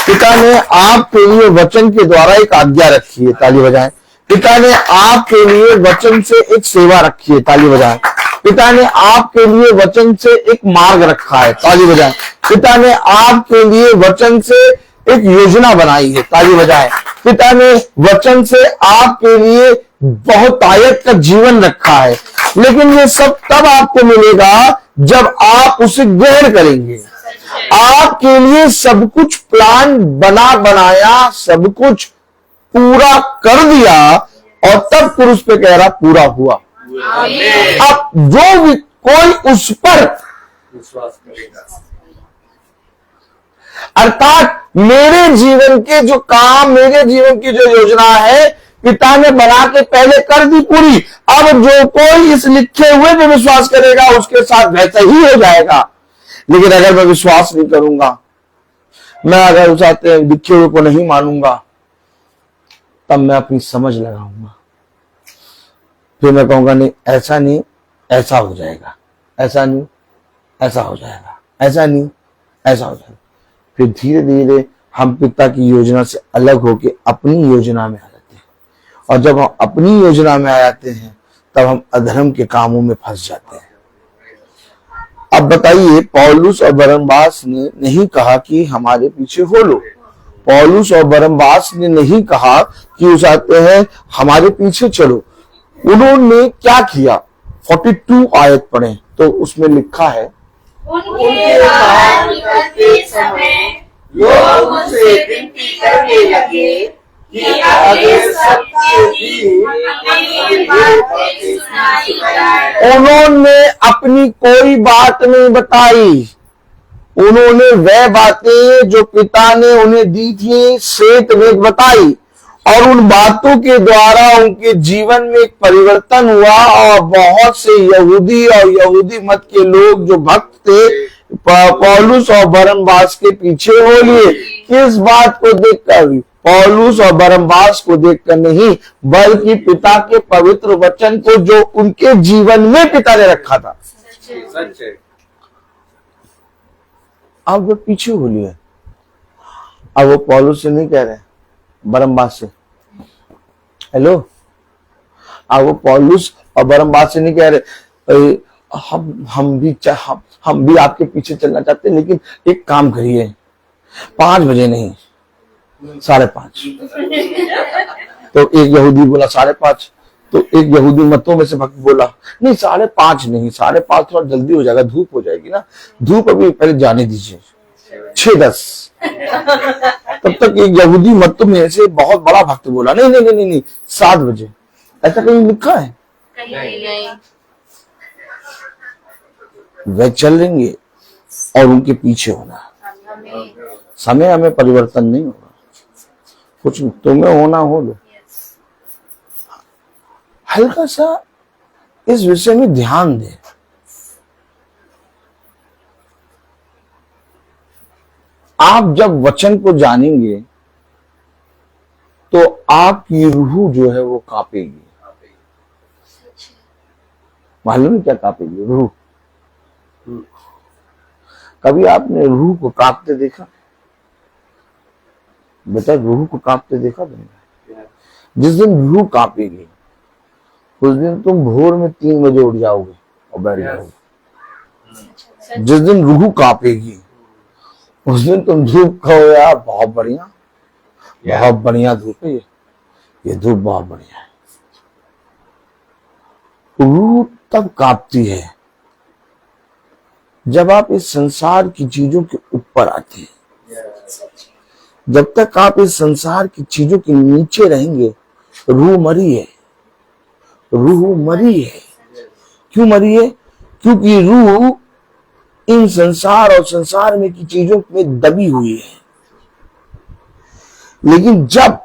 पिता ने आपके लिए वचन के द्वारा एक आज्ञा रखी है, ताली बजाएं। पिता ने आपके लिए वचन से एक सेवा रखी है, ताली बजाएं। पिता ने आपके लिए वचन से एक मार्ग रखा है, ताली बजाएं। पिता ने आपके लिए वचन से एक योजना बनाई है, ताली बजाएं। पिता ने वचन से आपके लिए बहुतायत का जीवन रखा है। लेकिन ये सब तब आपको मिलेगा जब आप उसे ग्रहण करेंगे। आपके लिए सब कुछ प्लान बनाया, सब कुछ पूरा कर दिया, और तब क्रूस पे कह रहा पूरा हुआ। अब जो भी कोई उस पर विश्वास करेगा, अर्थात मेरे जीवन के जो काम, मेरे जीवन की जो योजना है, पिता ने बना के पहले कर दी पूरी। अब जो कोई इस लिखे हुए पे विश्वास करेगा उसके साथ वैसा ही हो जाएगा। लेकिन अगर मैं विश्वास नहीं करूंगा, मैं अगर उस आते लिखे हुए को नहीं मानूंगा, तब मैं अपनी समझ लगाऊंगा। फिर मैं कहूंगा नहीं, ऐसा नहीं, ऐसा हो जाएगा, ऐसा नहीं, ऐसा हो जाएगा, ऐसा नहीं, ऐसा हो जाएगा। फिर धीरे धीरे हम पिता की योजना से अलग होके अपनी योजना में आ जाते हैं, और जब हम अपनी योजना में आ जाते हैं तब हम अधर्म के कामों में फंस जाते हैं। अब बताइए, पौलुस और बरनबास ने नहीं कहा कि हमारे पीछे हो लो। पौलुस और बरनबास ने नहीं कहा कि उस आते हैं हमारे पीछे चलो। उन्होंने क्या किया? 42 आयत पढ़े तो उसमें लिखा है, उनके बाहर निकलते समय लोग उनसे विनती करने लगे कि आगे सबके भी अपनी बातें सुनाई जाए। उन्होंने अपनी कोई बात नहीं बताई। उन्होंने वह बातें जो पिता ने उन्हें दी थी श्वेत में बताई, और उन बातों के द्वारा उनके जीवन में एक परिवर्तन हुआ, और बहुत से यहूदी और यहूदी मत के लोग जो भक्त थे पौलुस और बरनबास के पीछे हो लिए। किस बात को देखकर? पौलुस और बरनबास को देखकर नहीं, बल्कि पिता के पवित्र वचन को जो उनके जीवन में पिता ने रखा था। सच है। अब वो पीछे हो लिए। अब वो पौलुस से नहीं कह रहे, बरनबास से, हेलो। अब वो पौलुस और बरनबास से नहीं कह रहे, हम भी आपके पीछे चलना चाहते हैं, लेकिन एक काम करिए, 5 बजे नहीं, 5:30। तो एक यहूदी बोला 5:30, तो एक यहूदी मतों में से भक्त बोला नहीं, 5:30 नहीं, 5:30 थोड़ा जल्दी हो जाएगा, धूप हो जाएगी ना, धूप अभी पहले जाने दीजिए, 6:10। तब तक एक यहूदी मतों में से बहुत बड़ा भक्त बोला नहीं नहीं नहीं नहीं, 7 बजे। ऐसा कहीं लिखा है? नहीं। वे चलेंगे और उनके पीछे होना। समय हमें परिवर्तन नहीं होगा, कुछ तुम्हें होना हो लो। हल्का सा इस विषय में ध्यान दे। आप जब वचन को जानेंगे तो आपकी रूह जो है वो कांपेगी। मालूम है क्या कांपेगी? रूह। कभी आपने रूह को कांपते देखा? बेटा, रूह को कांपते देखा तुमने? जिस दिन रूह कांपेगी उस दिन तुम भोर में 3 बजे उठ जाओगे और बैठ जाओगे। जिस दिन रूह कांपेगी उस दिन तुम धूप कहो यार बहुत बढ़िया, बहुत बढ़िया धूप है, ये धूप बहुत बढ़िया है। रूह तब कांपती है जब आप इस संसार की चीजों के ऊपर आते हैं। जब तक आप इस संसार की चीजों के नीचे रहेंगे, रूह मरी है, रूह मरी है। क्यों मरी है? क्योंकि रूह इन संसार और संसार में की चीजों में दबी हुई है। लेकिन जब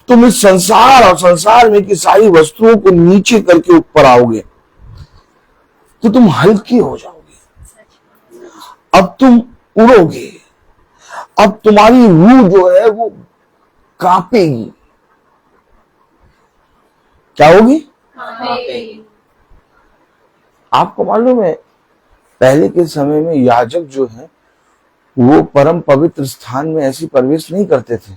तुम इस संसार और संसार में की सारी वस्तुओं को नीचे करके ऊपर आओगे तो तुम हल्के हो जाओगे। अब तुम उड़ोगे। अब तुम्हारी रूह जो है वो कांपेगी। क्या होगी? आपको मालूम है, पहले के समय में याजक जो है वो परम पवित्र स्थान में ऐसी प्रवेश नहीं करते थे।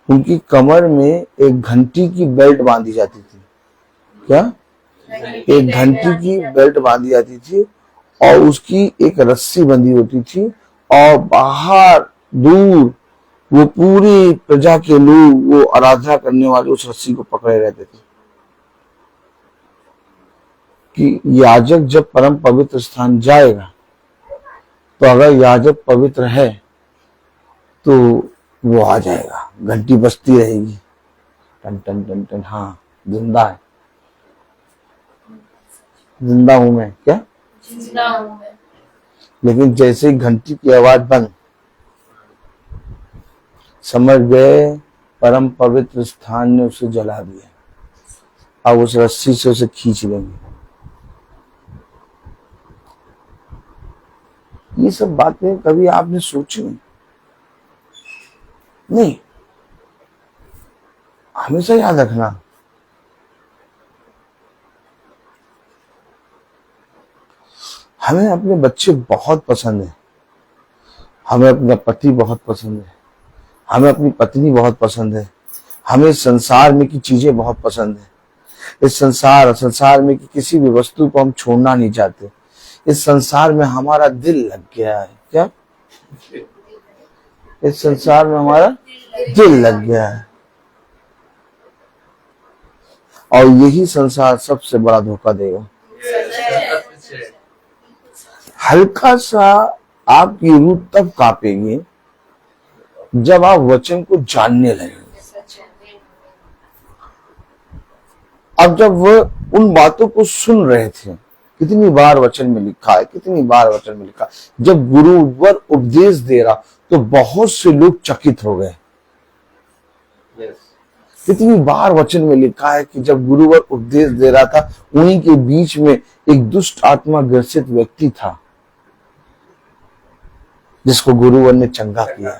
उनकी कमर में एक घंटी की बेल्ट बांधी जाती थी। क्या? एक घंटी की बेल्ट बांधी जाती थी और उसकी एक रस्सी बंधी होती थी, और बाहर दूर वो पूरी प्रजा के लोग, वो आराधना करने वाले उस रस्सी को पकड़े रहते थे कि याजक जब परम पवित्र स्थान जाएगा तो अगर याजक पवित्र है तो वो आ जाएगा। घंटी बजती रहेगी, टन टन टन टन। हाँ, जिंदा है, जिंदा हूं मैं। क्या? जिंदा हूं मैं। लेकिन जैसे ही घंटी की आवाज बंद, समझ गए परम पवित्र स्थान ने उसे जला दिया। अब उस रस्सी से उसे खींच लेंगे। ये सब बातें कभी आपने सोची नहीं? हमेशा याद रखना, हमें अपने बच्चे बहुत पसंद है, हमें अपना पति बहुत पसंद है, हमें अपनी पत्नी बहुत पसंद है, हमें संसार में की चीजें बहुत पसंद है। इस संसार में की किसी भी वस्तु को हम छोड़ना नहीं चाहते। इस संसार में हमारा दिल लग गया है। क्या? इस संसार में हमारा दिल लग गया है, और यही संसार सबसे बड़ा धोखा देगा। हल्का सा आपकी रूह तब कांपेगी जब आप वचन को जानने लगेंगे। अब जब वह उन बातों को सुन रहे थे, कितनी बार वचन में लिखा है, कितनी बार वचन में लिखा, जब गुरुवर उपदेश दे रहा तो बहुत से लोग चकित हो गए। कितनी बार वचन में लिखा है कि जब गुरुवर उपदेश दे रहा था, उन्हीं के बीच में एक दुष्ट आत्मा ग्रसित व्यक्ति था जिसको गुरुवर ने चंगा किया।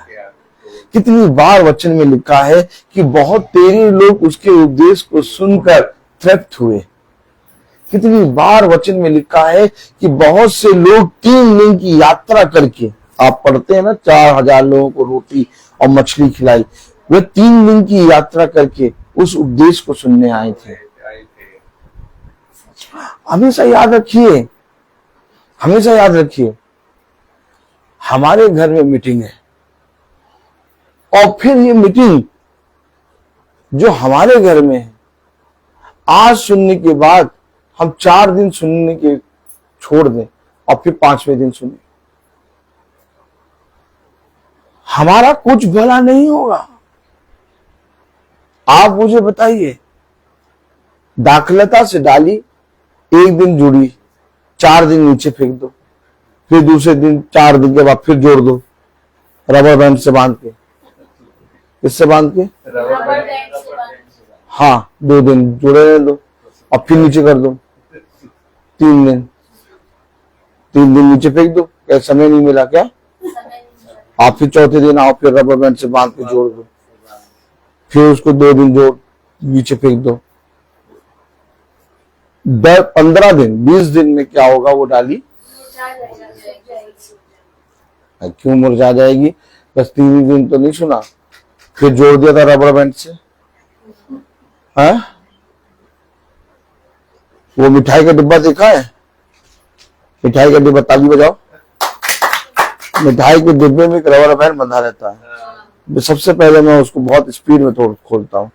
कितनी बार वचन में लिखा है कि बहुत तेरे लोग उसके उपदेश को सुनकर तृप्त हुए। कितनी बार वचन में लिखा है कि बहुत से लोग 3 दिन की यात्रा करके, आप पढ़ते हैं ना, 4000 लोगों को रोटी और मछली खिलाई, वे 3 दिन की यात्रा करके उस उपदेश को सुनने आए थे। हमेशा याद रखिए, हमेशा याद रखिए, हमारे घर में मीटिंग है, और फिर ये मीटिंग जो हमारे घर में है, आज सुनने के बाद हम 4 दिन सुनने के छोड़ दें और फिर 5वें दिन सुने, हमारा कुछ भला नहीं होगा। आप मुझे बताइए, दाखलता से डाली, 1 दिन जुड़ी, 4 दिन नीचे फेंक दो, फिर दूसरे दिन 4 दिन के बाद फिर जोड़ दो, रबर बैंड से बांध के। किससे बांध के? हाँ, 2 दिन जुड़े रह दो और फिर नीचे कर दो, 3 दिन नीचे फेंक दो। क्या समय नहीं मिला क्या? आप फिर चौथे दिन आओ, फिर रबर बैंड से बांध के जोड़ दो, फिर उसको 2 दिन जोड़ नीचे फेंक दो। 15 दिन 20 दिन में क्या होगा? वो डाली क्यों मुरझा जाएगी? बस 3 दिन तो नहीं सुना, फिर जोड़ दिया था रबर बैंड से। है? वो मिठाई का डिब्बा देखा है? मिठाई का डिब्बा, ताली बजाओ। मिठाई के डिब्बे में एक रबर बैंड बंधा रहता है। सबसे पहले मैं उसको बहुत स्पीड में खोलता हूँ,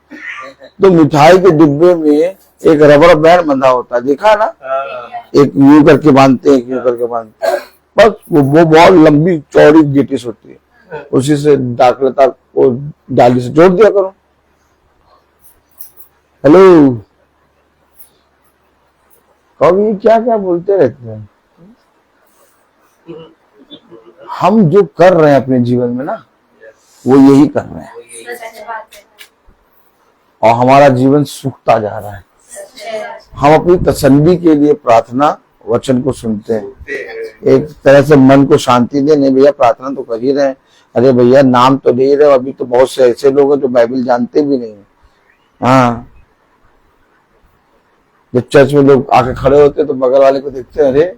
तो मिठाई के डिब्बे में एक रबर बैंड बंधा होता है, देखा ना? एक यूं करके बांधते हैं, एक यूं करके बांधते हैं, बस वो बहुत लंबी चौड़ी गेटिस होती है, उसी से दाखलता को डाली से जोड़ दिया करो। हेलो, कभी क्या क्या बोलते रहते हैं। हम जो कर रहे हैं अपने जीवन में ना, वो यही कर रहे हैं, और हमारा जीवन सूखता जा रहा है। हम अपनी तसल्ली के लिए प्रार्थना वचन को सुनते हैं, एक तरह से मन को शांति दे। नहीं भैया, प्रार्थना तो कर ही रहे हैं। अरे भैया, नाम तो ले रहे हो। अभी तो बहुत से ऐसे लोग हैं जो बाइबल जानते भी नहीं है। हाँ, जब चर्च में लोग आके खड़े होते तो बगल वाले को देखते हैं, अरे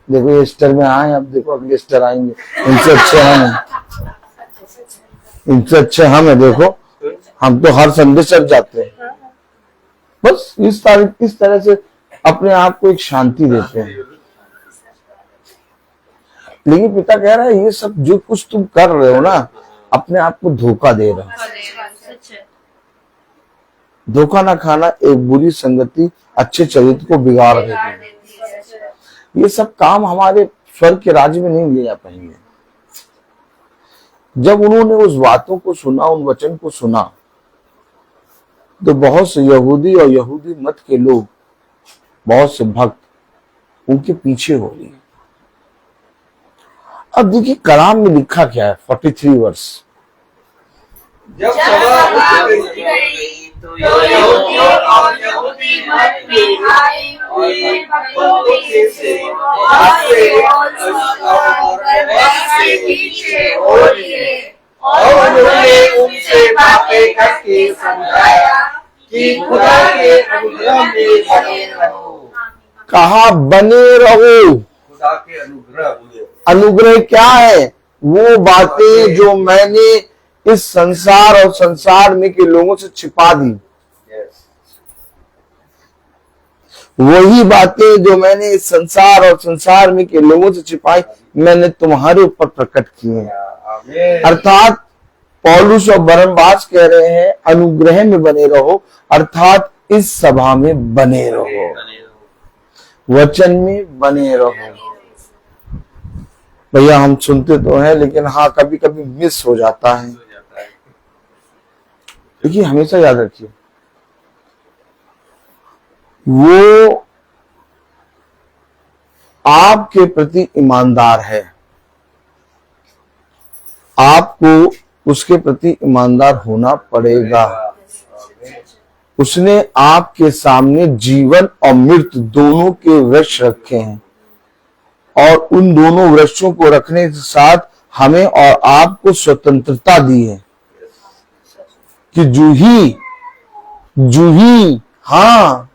देखो ये स्टर में आए, अब देखो अगले स्टर आएंगे, इनसे अच्छे हम हैं, इनसे अच्छे हम हैं। देखो, हम तो हर संडे चर्च जाते हैं। बस इस तरह से अपने आप को एक शांति देते हैं। लेकिन पिता कह रहा है, ये सब जो कुछ तुम कर रहे हो ना, अपने आप को धोखा दे रहा हो। धोखा ना खाना एक बुरी संगति अच्छे चरित्र को बिगाड़ देती है। ये सब काम हमारे स्वर्ग के राज्य में नहीं ले जा पाएंगे। जब उन्होंने उस बातों को सुना, उन वचन को सुना, तो बहुत से यहूदी और यहूदी मत के लोग, बहुत से भक्त उनके पीछे हो गए। अब देखिए कलाम में लिखा क्या है, 43 वर्ष। जब सभा उठ गई तो यहूदियों और यहूदी मत में आए हुए भक्तों में से बहुत से पीछे हो लिए और उन्होंने उनसे बातें करके समझाया कि खुदा के अनुग्रह में बने रहो। कहा बने रहो। खुदा के अनुग्रह में। अनुग्रह क्या है? वो बातें जो मैंने इस संसार और संसार में के लोगों से छिपा दी, वही बातें जो मैंने इस संसार और संसार में के लोगों से छिपाई मैंने तुम्हारे ऊपर प्रकट की है। अर्थात पौलुस और बरनबास कह रहे हैं अनुग्रह में बने रहो, अर्थात इस सभा में बने रहो, वचन में बने रहो। भैया हम सुनते तो हैं, लेकिन हाँ कभी कभी मिस हो जाता है। देखिए हमेशा याद रखिए, वो आपके प्रति ईमानदार है, आपको उसके प्रति ईमानदार होना पड़ेगा। उसने आपके सामने जीवन और मृत्यु दोनों के वृक्ष रखे हैं, और उन दोनों वृक्षों को रखने के साथ हमें और आपको स्वतंत्रता दी है कि जूही हाँ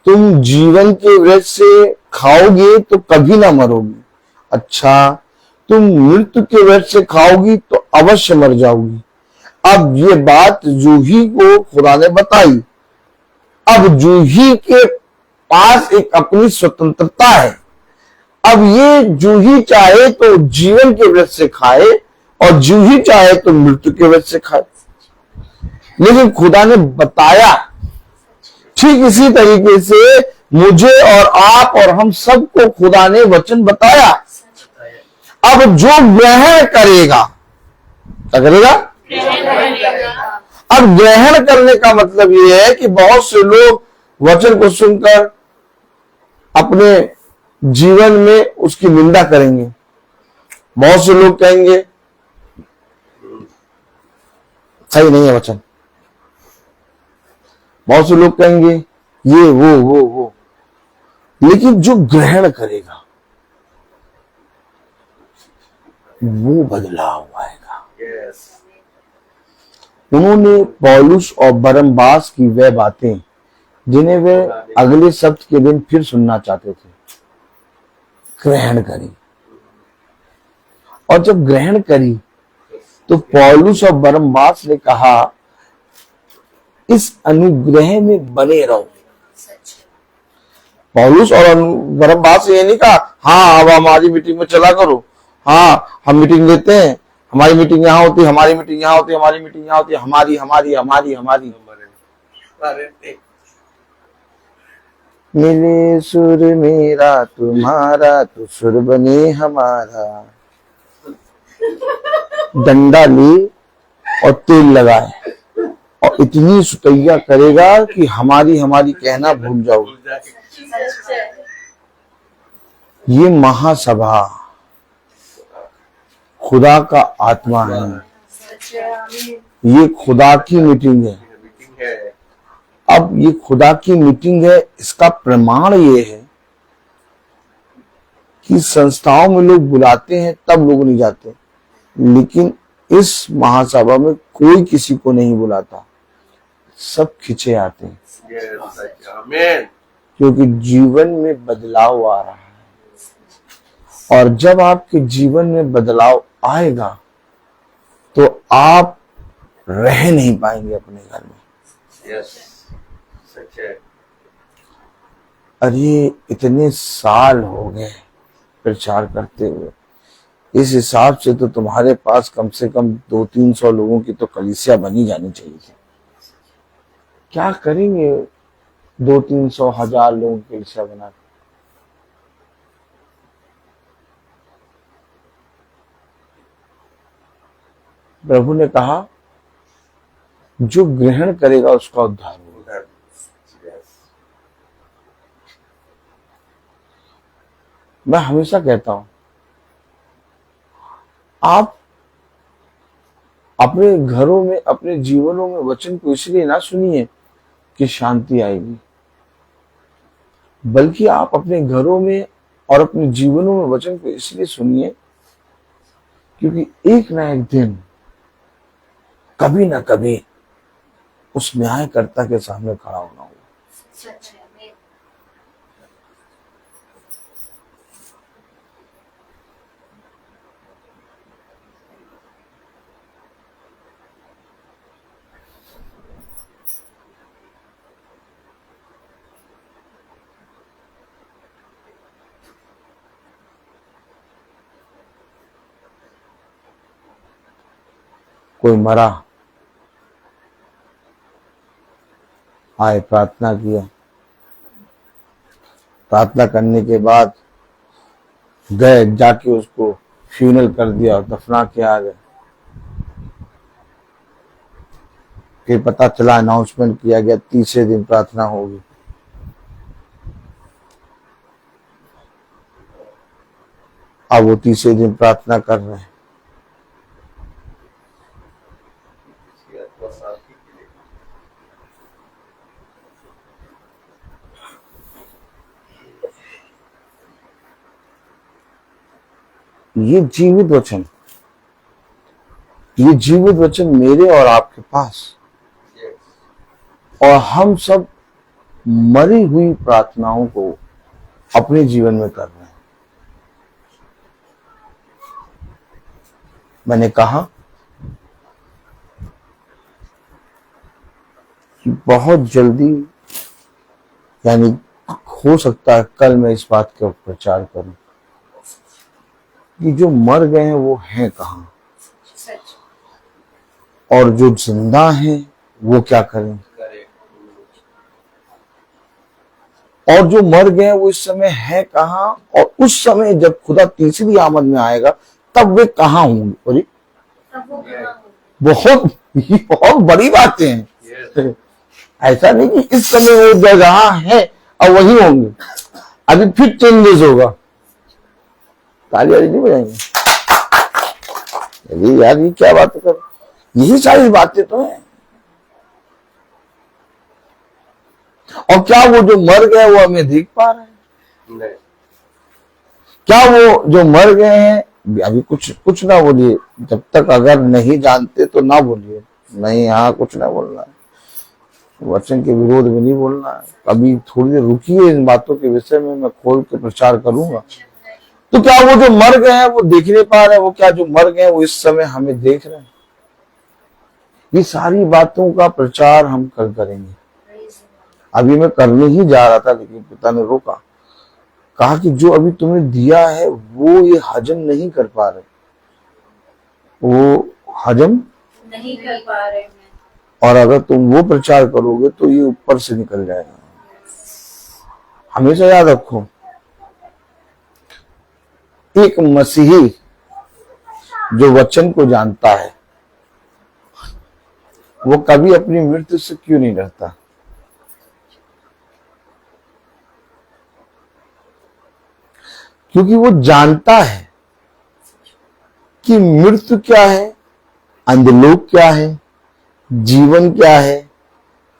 तुम जीवन के वृक्ष से खाओगे तो कभी ना मरोगी। अच्छा, तुम मृत्यु के वृक्ष से खाओगी तो अवश्य मर जाओगी। अब ये बात जूही को खुदा ने बताई। अब जूही के पास एक अपनी स्वतंत्रता है। अब ये जूही चाहे तो जीवन के वृक्ष से खाए और जूही चाहे तो मृत्यु के वृक्ष से खाए, लेकिन खुदा ने बताया। ठीक इसी तरीके से मुझे और आप और हम सबको खुदा ने वचन बताया। अब जो ग्रहण करेगा, क्या करेगा? अब ग्रहण करने का मतलब यह है कि बहुत से लोग वचन को सुनकर अपने जीवन में उसकी निंदा करेंगे। बहुत से लोग कहेंगे सही नहीं है वचन, बहुत से लोग कहेंगे ये वो, लेकिन जो ग्रहण करेगा वो बदलाव आएगा। उन्होंने पौलुस और बरनबास की वह बातें जिन्हें वे अगले सप्ताह के दिन फिर सुनना चाहते थे, ग्रहण करी। और जब ग्रहण करी तो पौलुस और बरनबास ने कहा इस अनुग्रह में बने रहो। पौलुस और बरनबास ये नहीं कहा हाँ अब हमारी मीटिंग में चला करो, हाँ हम मीटिंग लेते हैं, हमारी मीटिंग यहाँ होती, हमारी मीटिंग यहाँ होती, हमारी मीटिंग यहाँ होती, हमारी हमारी हमारी हमारी। मिले सुर मेरा तुम्हारा तो सुर बने हमारा। डंडा ले और तेल लगाए और इतनी सुतैया करेगा कि हमारी हमारी कहना भूल जाओगे। ये महासभा खुदा का आत्मा है, ये खुदा की मीटिंग है। अब ये खुदा की मीटिंग है, इसका प्रमाण ये है कि संस्थाओं में लोग बुलाते हैं तब लोग नहीं जाते, लेकिन इस महासभा में कोई किसी को नहीं बुलाता, सब खिंचे आते हैं। क्योंकि जीवन में बदलाव आ रहा है, और जब आपके जीवन में बदलाव आएगा तो आप रह नहीं पाएंगे अपने घर में। अरे इतने साल हो गए प्रचार करते हुए, इस हिसाब से तो तुम्हारे पास कम से कम 200-300 लोगों की तो कलीसिया बनी जानी चाहिए थी। क्या करेंगे 200-300 हजार लोगों की कलीसिया बना? प्रभु ने कहा जो ग्रहण करेगा उसका उद्धार होगा। मैं हमेशा कहता हूं आप अपने घरों में अपने जीवनों में वचन को इसलिए ना सुनिए कि शांति आएगी, बल्कि आप अपने घरों में और अपने जीवनों में वचन को इसलिए सुनिए क्योंकि एक ना एक दिन कभी ना कभी उस न्यायकर्ता के सामने खड़ा होना होगा। सच है। आमीन। कोई मरा, आए प्रार्थना किया, प्रार्थना करने के बाद गए, जाके उसको फ्यूनल कर दिया और दफना के आ गए। फिर पता चला, अनाउंसमेंट किया गया, तीसरे दिन प्रार्थना होगी। अब वो तीसरे दिन प्रार्थना कर रहे हैं। ये जीवित वचन मेरे और आपके पास, और हम सब मरी हुई प्रार्थनाओं को अपने जीवन में कर रहे हैं। मैंने कहा कि बहुत जल्दी, यानी हो सकता है कल मैं इस बात का प्रचार करूं कि जो मर गए हैं वो हैं कहां, सच। और जो जिंदा हैं वो क्या करें, और जो मर गए हैं वो इस समय है कहां, और उस समय जब खुदा तीसरी आमद में आएगा तब वे कहां होंगे। और ये तब वो कहाँ होंगे? बहुत बड़ी बातें हैं। ऐसा नहीं कि इस समय वो जगह है और वही होंगे, अभी फिर चेंजेस होगा। ताली वाली नहीं बजाएंगे? अरे यार, ये क्या बात कर, यही सारी बातें तो हैं। और क्या वो जो मर गए वो हमें देख पा रहे हैं? नहीं। क्या वो जो मर गए हैं, अभी कुछ ना बोलिए, जब तक अगर नहीं जानते तो ना बोलिए, नहीं यहाँ कुछ ना बोलना है, वचन के विरोध में नहीं बोलना है। अभी थोड़ी देर रुकिए, इन बातों के विषय में मैं खोल के प्रचार करूंगा। तो क्या वो जो मर गए हैं वो देख नहीं पा रहे हैं? वो क्या जो मर गए हैं वो इस समय हमें देख रहे हैं? ये सारी बातों का प्रचार हम कल करेंगे। अभी मैं करने ही जा रहा था, लेकिन पिता ने रोका, कहा कि जो अभी तुमने दिया है वो ये हजम नहीं कर पा रहे, वो हजम नहीं कर पा रहे हैं। और अगर तुम वो प्रचार करोगे तो ये ऊपर से निकल जाएगा। हमेशा याद रखो, एक मसीही जो वचन को जानता है वो कभी अपनी मृत्यु से क्यों नहीं डरता? क्योंकि वो जानता है कि मृत्यु क्या है, अंधलोक क्या है, जीवन क्या है,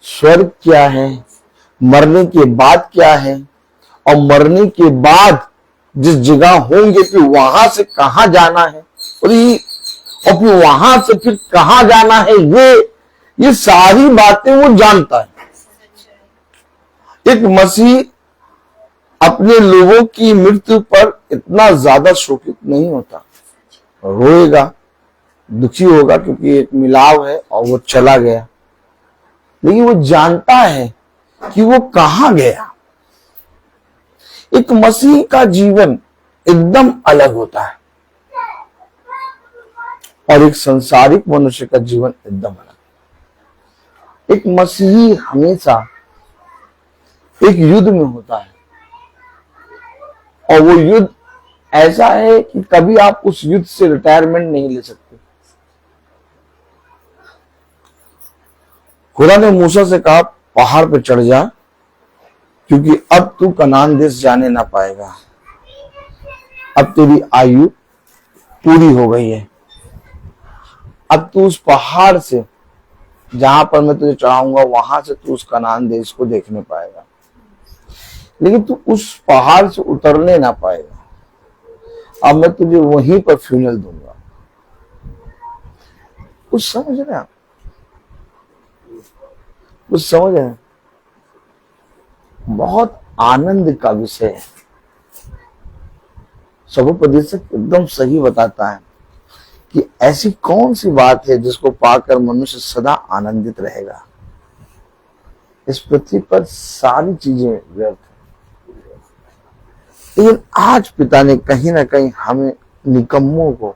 स्वर्ग क्या है, मरने के बाद क्या है, और मरने के बाद जिस जगह होंगे फिर वहां से कहां जाना है, और फिर वहां से फिर कहां जाना है, ये सारी बातें वो जानता है। एक मसीह अपने लोगों की मृत्यु पर इतना ज्यादा शोकित नहीं होता, रोएगा, दुखी होगा क्योंकि एक मिलाव है और वो चला गया, लेकिन वो जानता है कि वो कहां गया। एक मसीह का जीवन एकदम अलग होता है और एक संसारिक मनुष्य का जीवन एकदम अलग। एक मसीही हमेशा एक युद्ध में होता है, और वो युद्ध ऐसा है कि कभी आप उस युद्ध से रिटायरमेंट नहीं ले सकते। खुदा ने मूसा से कहा पहाड़ पर चढ़ जा, क्योंकि अब तू कनान देश जाने ना पाएगा, अब तेरी आयु पूरी हो गई है, अब तू उस पहाड़ से जहां पर मैं तुझे चढ़ाऊंगा वहां से तू उस कनान देश को देखने पाएगा, लेकिन तू उस पहाड़ से उतरने ना पाएगा। अब मैं तुझे वहीं पर फ्यूनल दूंगा। कुछ समझ रहे हैं? कुछ समझ रहे हैं? बहुत आनंद का विषय है। सभोपदेशक एकदम सही बताता है कि ऐसी कौन सी बात है जिसको पाकर मनुष्य सदा आनंदित रहेगा। इस पृथ्वी पर सारी चीजें व्यर्थ है, लेकिन आज पिता ने कहीं ना कहीं हमें निकम्मों को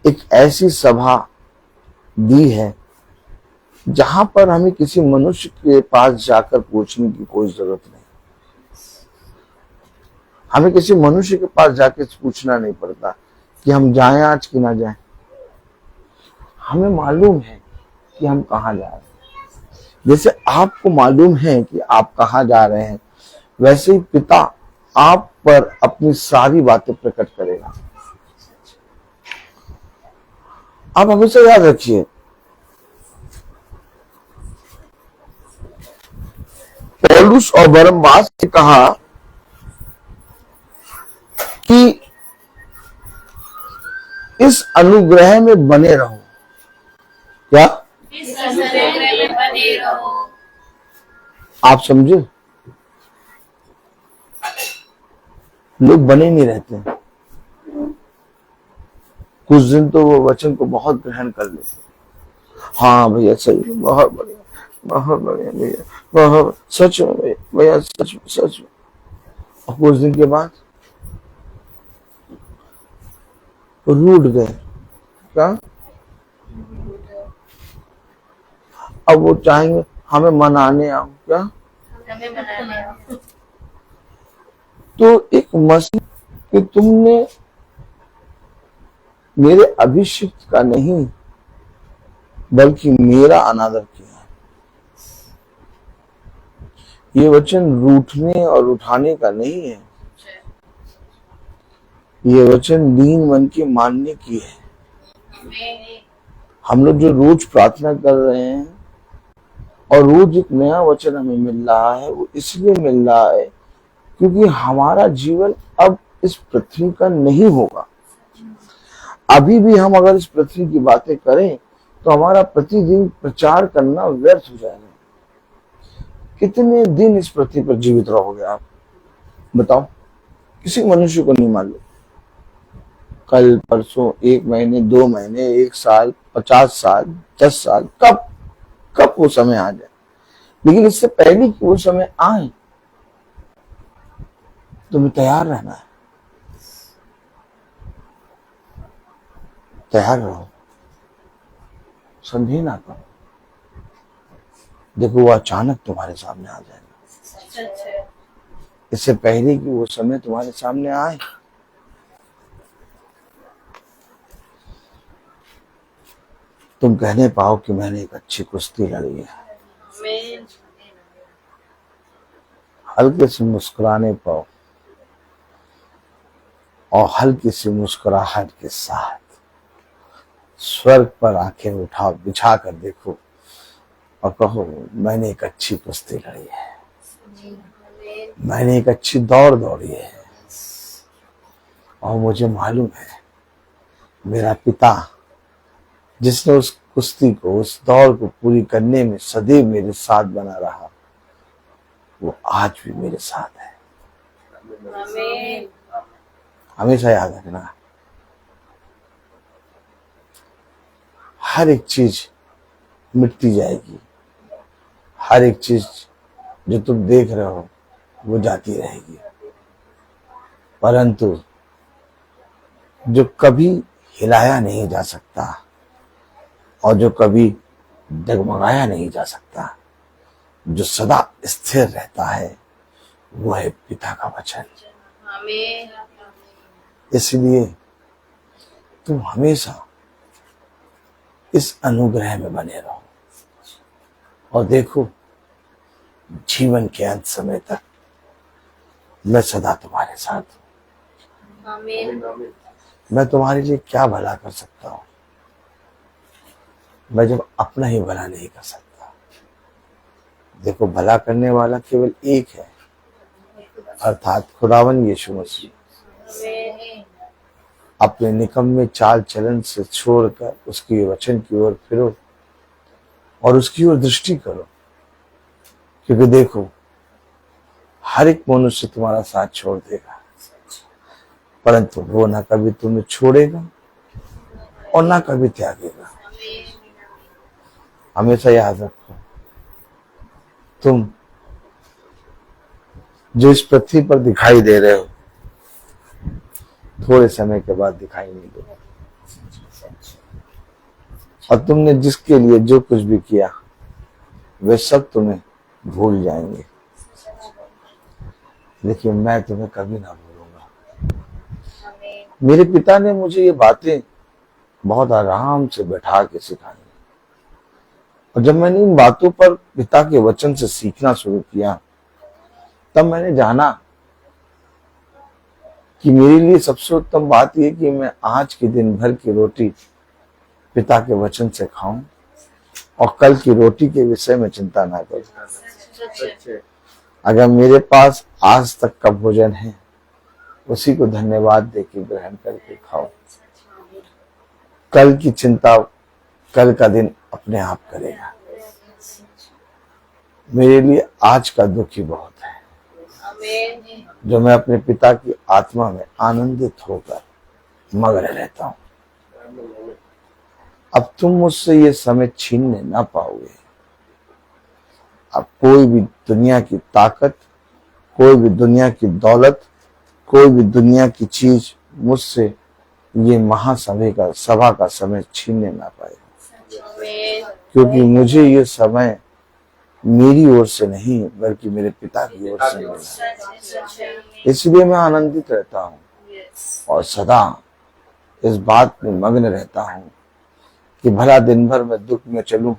एक ऐसी सभा दी है जहां पर हमें किसी मनुष्य के पास जाकर पूछने की कोई जरूरत नहीं। हमें किसी मनुष्य के पास जाके पूछना नहीं पड़ता कि हम जाएं आज कि ना जाएं। हमें मालूम है कि हम कहाँ जा रहे हैं। जैसे आपको मालूम है कि आप कहाँ जा रहे हैं, वैसे ही पिता आप पर अपनी सारी बातें प्रकट करेगा। आप हमेशा याद रखिए, पौलुस और बरनबास ने कहा कि इस अनुग्रह में बने रहो। क्या? इस अनुग्रह में बने रहो। आप समझे? लोग बने नहीं रहते। कुछ दिन तो वो वचन को बहुत ग्रहण कर लेते, हाँ भैया सही, बहुत बढ़िया, बहुत बढ़िया भैया, बहुत सच में भैया, सच में, सच में। और कुछ दिन के बाद रूठ गए। क्या? अब वो चाहेंगे हमें मनाने आओ। क्या? हमें मनाने आओ। तो एक मसीह कि तुमने मेरे अभिषिक्त का नहीं बल्कि मेरा अनादर किया। ये वचन रूठने और उठाने का नहीं है, ये वचन दीन मन के मानने की है। हम लोग जो रोज प्रार्थना कर रहे हैं और रोज एक नया वचन हमें मिल रहा है, वो इसलिए मिल रहा है क्योंकि हमारा जीवन अब इस पृथ्वी का नहीं होगा। अभी भी हम अगर इस पृथ्वी की बातें करें तो हमारा प्रतिदिन प्रचार करना व्यर्थ हो जाएगा। कितने दिन इस पृथ्वी पर जीवित रहोगे आप बताओ? किसी मनुष्य को नहीं मालूम। कल, परसों, 1 महीने, 2 महीने, 1 साल, 50 साल, 10 साल, कब वो समय आ जाए। लेकिन इससे पहले कि वो समय आए तुम्हें तैयार रहना है। तैयार रहो, संदेह ना करो। देखो वो अचानक तुम्हारे सामने आ जाएगा, इससे पहले कि वो समय तुम्हारे सामने आए। तुम कहने पाओ कि मैंने एक अच्छी कुश्ती लड़ी है। हल्के से मुस्कुराने पाओ और हल्की सी मुस्कुराहट के साथ स्वर्ग पर आंखें उठाओ, बिछा कर देखो और कहो मैंने एक अच्छी कुश्ती लड़ी है, मैंने एक अच्छी दौड़ दौड़ी है और मुझे मालूम है मेरा पिता जिसने उस कुश्ती को, उस दौड़ को पूरी करने में सदैव मेरे साथ बना रहा, वो आज भी मेरे साथ है। हमेशा याद रखना, हर एक चीज मिटती जाएगी, हर एक चीज जो तुम देख रहे हो वो जाती रहेगी, परंतु जो कभी हिलाया नहीं जा सकता और जो कभी डगमगाया नहीं जा सकता, जो सदा स्थिर रहता है, वो है पिता का वचन। इसलिए तुम हमेशा इस अनुग्रह में बने रहो और देखो जीवन के अंत समय तक मैं सदा तुम्हारे साथ हूं। मैं तुम्हारे लिए क्या भला कर सकता हूं, मैं जब अपना ही भला नहीं कर सकता। देखो, भला करने वाला केवल एक है, अर्थात खुदावन यीशु मसीह। अपने निकम्मे चाल चलन से छोड़कर उसके वचन की ओर फिरो और उसकी ओर दृष्टि करो, क्योंकि देखो, हर एक मनुष्य तुम्हारा साथ छोड़ देगा, परंतु वो ना कभी तुम्हें छोड़ेगा और ना कभी त्यागेगा। हमेशा याद रखो, तुम जो इस पृथ्वी पर दिखाई दे रहे हो, थोड़े समय के बाद दिखाई नहीं देगा। और तुमने जिसके लिए जो कुछ भी किया, वे सब तुम्हें भूल जाएंगे, लेकिन मैं तुम्हें कभी ना भूलूंगा। मेरे पिता ने मुझे ये बातें बहुत आराम से बैठा के सिखाई, और जब मैंने इन बातों पर पिता के वचन से सीखना शुरू किया, तब मैंने जाना कि मेरे लिए सबसे उत्तम बात यह कि मैं आज के दिन भर की रोटी पिता के वचन से खाऊं और कल की रोटी के विषय में चिंता ना करूं। अगर मेरे पास आज तक का भोजन है, उसी को धन्यवाद देके ग्रहण करके खाओ। कल की चिंता कल का दिन अपने आप करेगा। मेरे लिए आज का दुख ही बहुत है, जो मैं अपने पिता की आत्मा में आनंदित होकर मग्न रहता हूं। अब तुम मुझसे ये समय छीनने ना पाओगे। अब कोई भी दुनिया की ताकत, कोई भी दुनिया की दौलत, कोई भी दुनिया की चीज मुझसे ये सभा का समय छीनने ना पाएगा, क्योंकि मुझे ये समय मेरी ओर से नहीं बल्कि मेरे पिता की ओर से मिला। इसलिए मैं आनंदित रहता हूँ और सदा इस बात में मग्न रहता हूँ कि भला दिन भर मैं दुख में चलूं,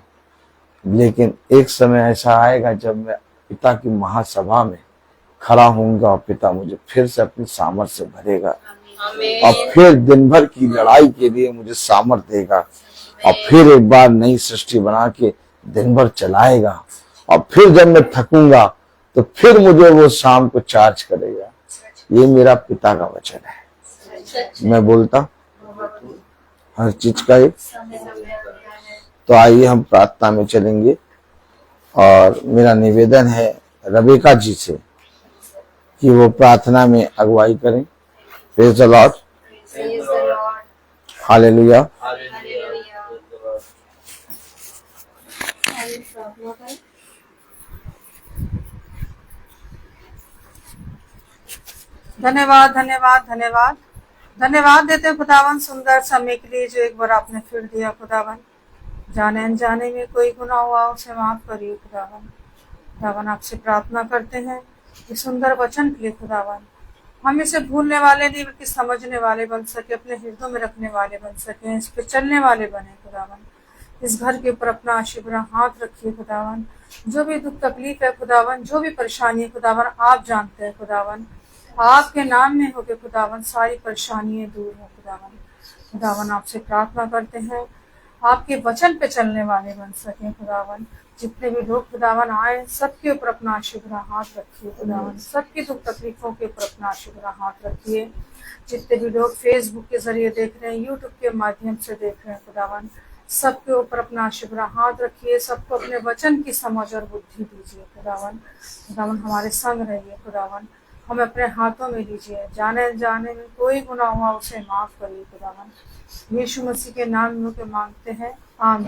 लेकिन एक समय ऐसा आएगा जब मैं पिता की महासभा में खड़ा होऊंगा और पिता मुझे फिर से अपनी सामर्थ्य से भरेगा और फिर दिन भर की लड़ाई के लिए मुझे सामर्थ्य देगा और फिर एक बार नई सृष्टि बना के दिन भर चलाएगा और फिर जब मैं थकूंगा तो फिर मुझे वो शाम को चार्ज करेगा। ये मेरा पिता का वचन है। मैं बोलता हर चीज का एक। तो आइए हम प्रार्थना में चलेंगे और मेरा निवेदन है रबेका जी से कि वो प्रार्थना में अगुवाई करें। Praise the Lord, hallelujah. धन्यवाद धन्यवाद धन्यवाद धन्यवाद देते हैं खुदावन सुंदर समय के लिए जो एक बार आपने फिर दिया। खुदावन जाने अनजाने में कोई गुनाह हुआ उसे माफ करिए खुदावन। खुदावन आपसे प्रार्थना करते हैं कि सुंदर वचन के लिए खुदावन हम इसे भूलने वाले नहीं बल्कि समझने वाले बन सके, अपने हृदय में रखने वाले बन सके, इस पे चलने वाले बने खुदावन। इस घर के ऊपर अपना आशीर्वाद हाथ रखिए खुदावन। जो भी दुख तकलीफ है खुदावन, जो भी परेशानी है खुदावन, आप जानते हैं खुदावन। आपके नाम में होके खुदावन सारी परेशानियां दूर हो खुदावन। खुदावन आपसे प्रार्थना करते हैं आपके वचन पे चलने वाले बन सके खुदावन। जितने भी लोग खुदावन आए सबके ऊपर अपना आशीर्वाद हाथ रखिए खुदावन। सबकी दुख तकलीफों के ऊपर अपना आशीर्वाद हाथ रखिए। जितने भी लोग फेसबुक के जरिए देख रहे हैं, यूट्यूब के माध्यम से देख रहे हैं खुदावन, सबके ऊपर अपना आशीर्वाद हाथ रखिए। सबको अपने वचन की समझ और बुद्धि दीजिए खुदावन। खुदावन हमारे संग रहिए खुदावन, हमें अपने हाथों में लीजिए। जाने जाने में कोई गुनाह हुआ उसे माफ करिए खुदावन। यीशु मसीह के नाम में के मांगते हैं, आमीन।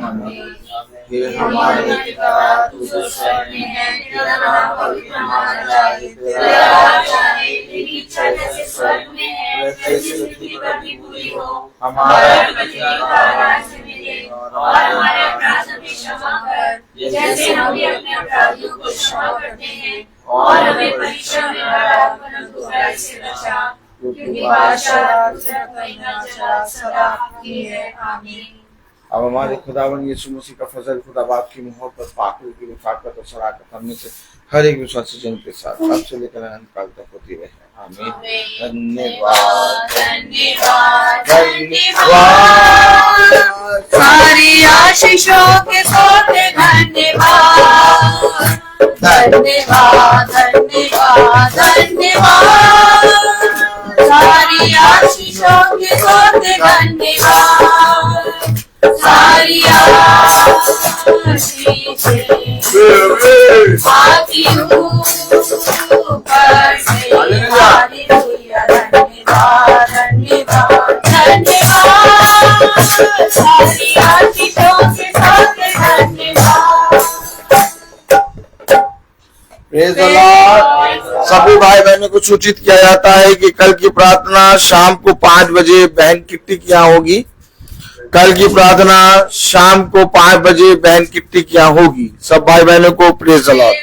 हमारे पिता तू जो स्वर्ग में है, तेरा नाम पवित्र माना जाए, तेरा राज्य आए, तेरी इच्छा जैसे स्वर्ग में है वैसे पृथ्वी पर भी पूरी हो। हमारा प्रतिदिन का आहार हमें दे और हमारे अपराध हमें क्षमा कर, जैसे हम भी अपने अपराधियों को क्षमा करते हैं, और हमें परीक्षा में न डाल परंतु बुराई से बचा, क्योंकि बादशाह सदा आपकी है, आमीन। अब हमारे खुदावन यीशु मसीह का फजल, खुदा बाप की मोहब्बत, पाक की रिफाकत और शराकत हमने से हर एक विश्वासी जन के साथ अब से लेकर अनंत काल तक होती रहे, आमीन। धन्यवाद धन्यवाद धन्यवाद। आशीषों के सोते धन्यवाद धन्यवाद धन्यवाद धन्यवाद सारी आशीषों के सोते धन्यवाद सारी आशीषें आती हूँ ऊपर से हालेलुया धन्यवाद धन्यवाद धन्यवाद सारी आशीषों के सोते धन्यवाद। Praise the Lord. सभी भाई बहनों को सूचित किया जाता है कि कल की प्रार्थना शाम को 5 बजे बहन किट्टी की यहाँ होगी। कल की प्रार्थना शाम को 5 बजे बहन किट्टी की यहाँ होगी। सब भाई बहनों को प्रेज़ द लॉर्ड।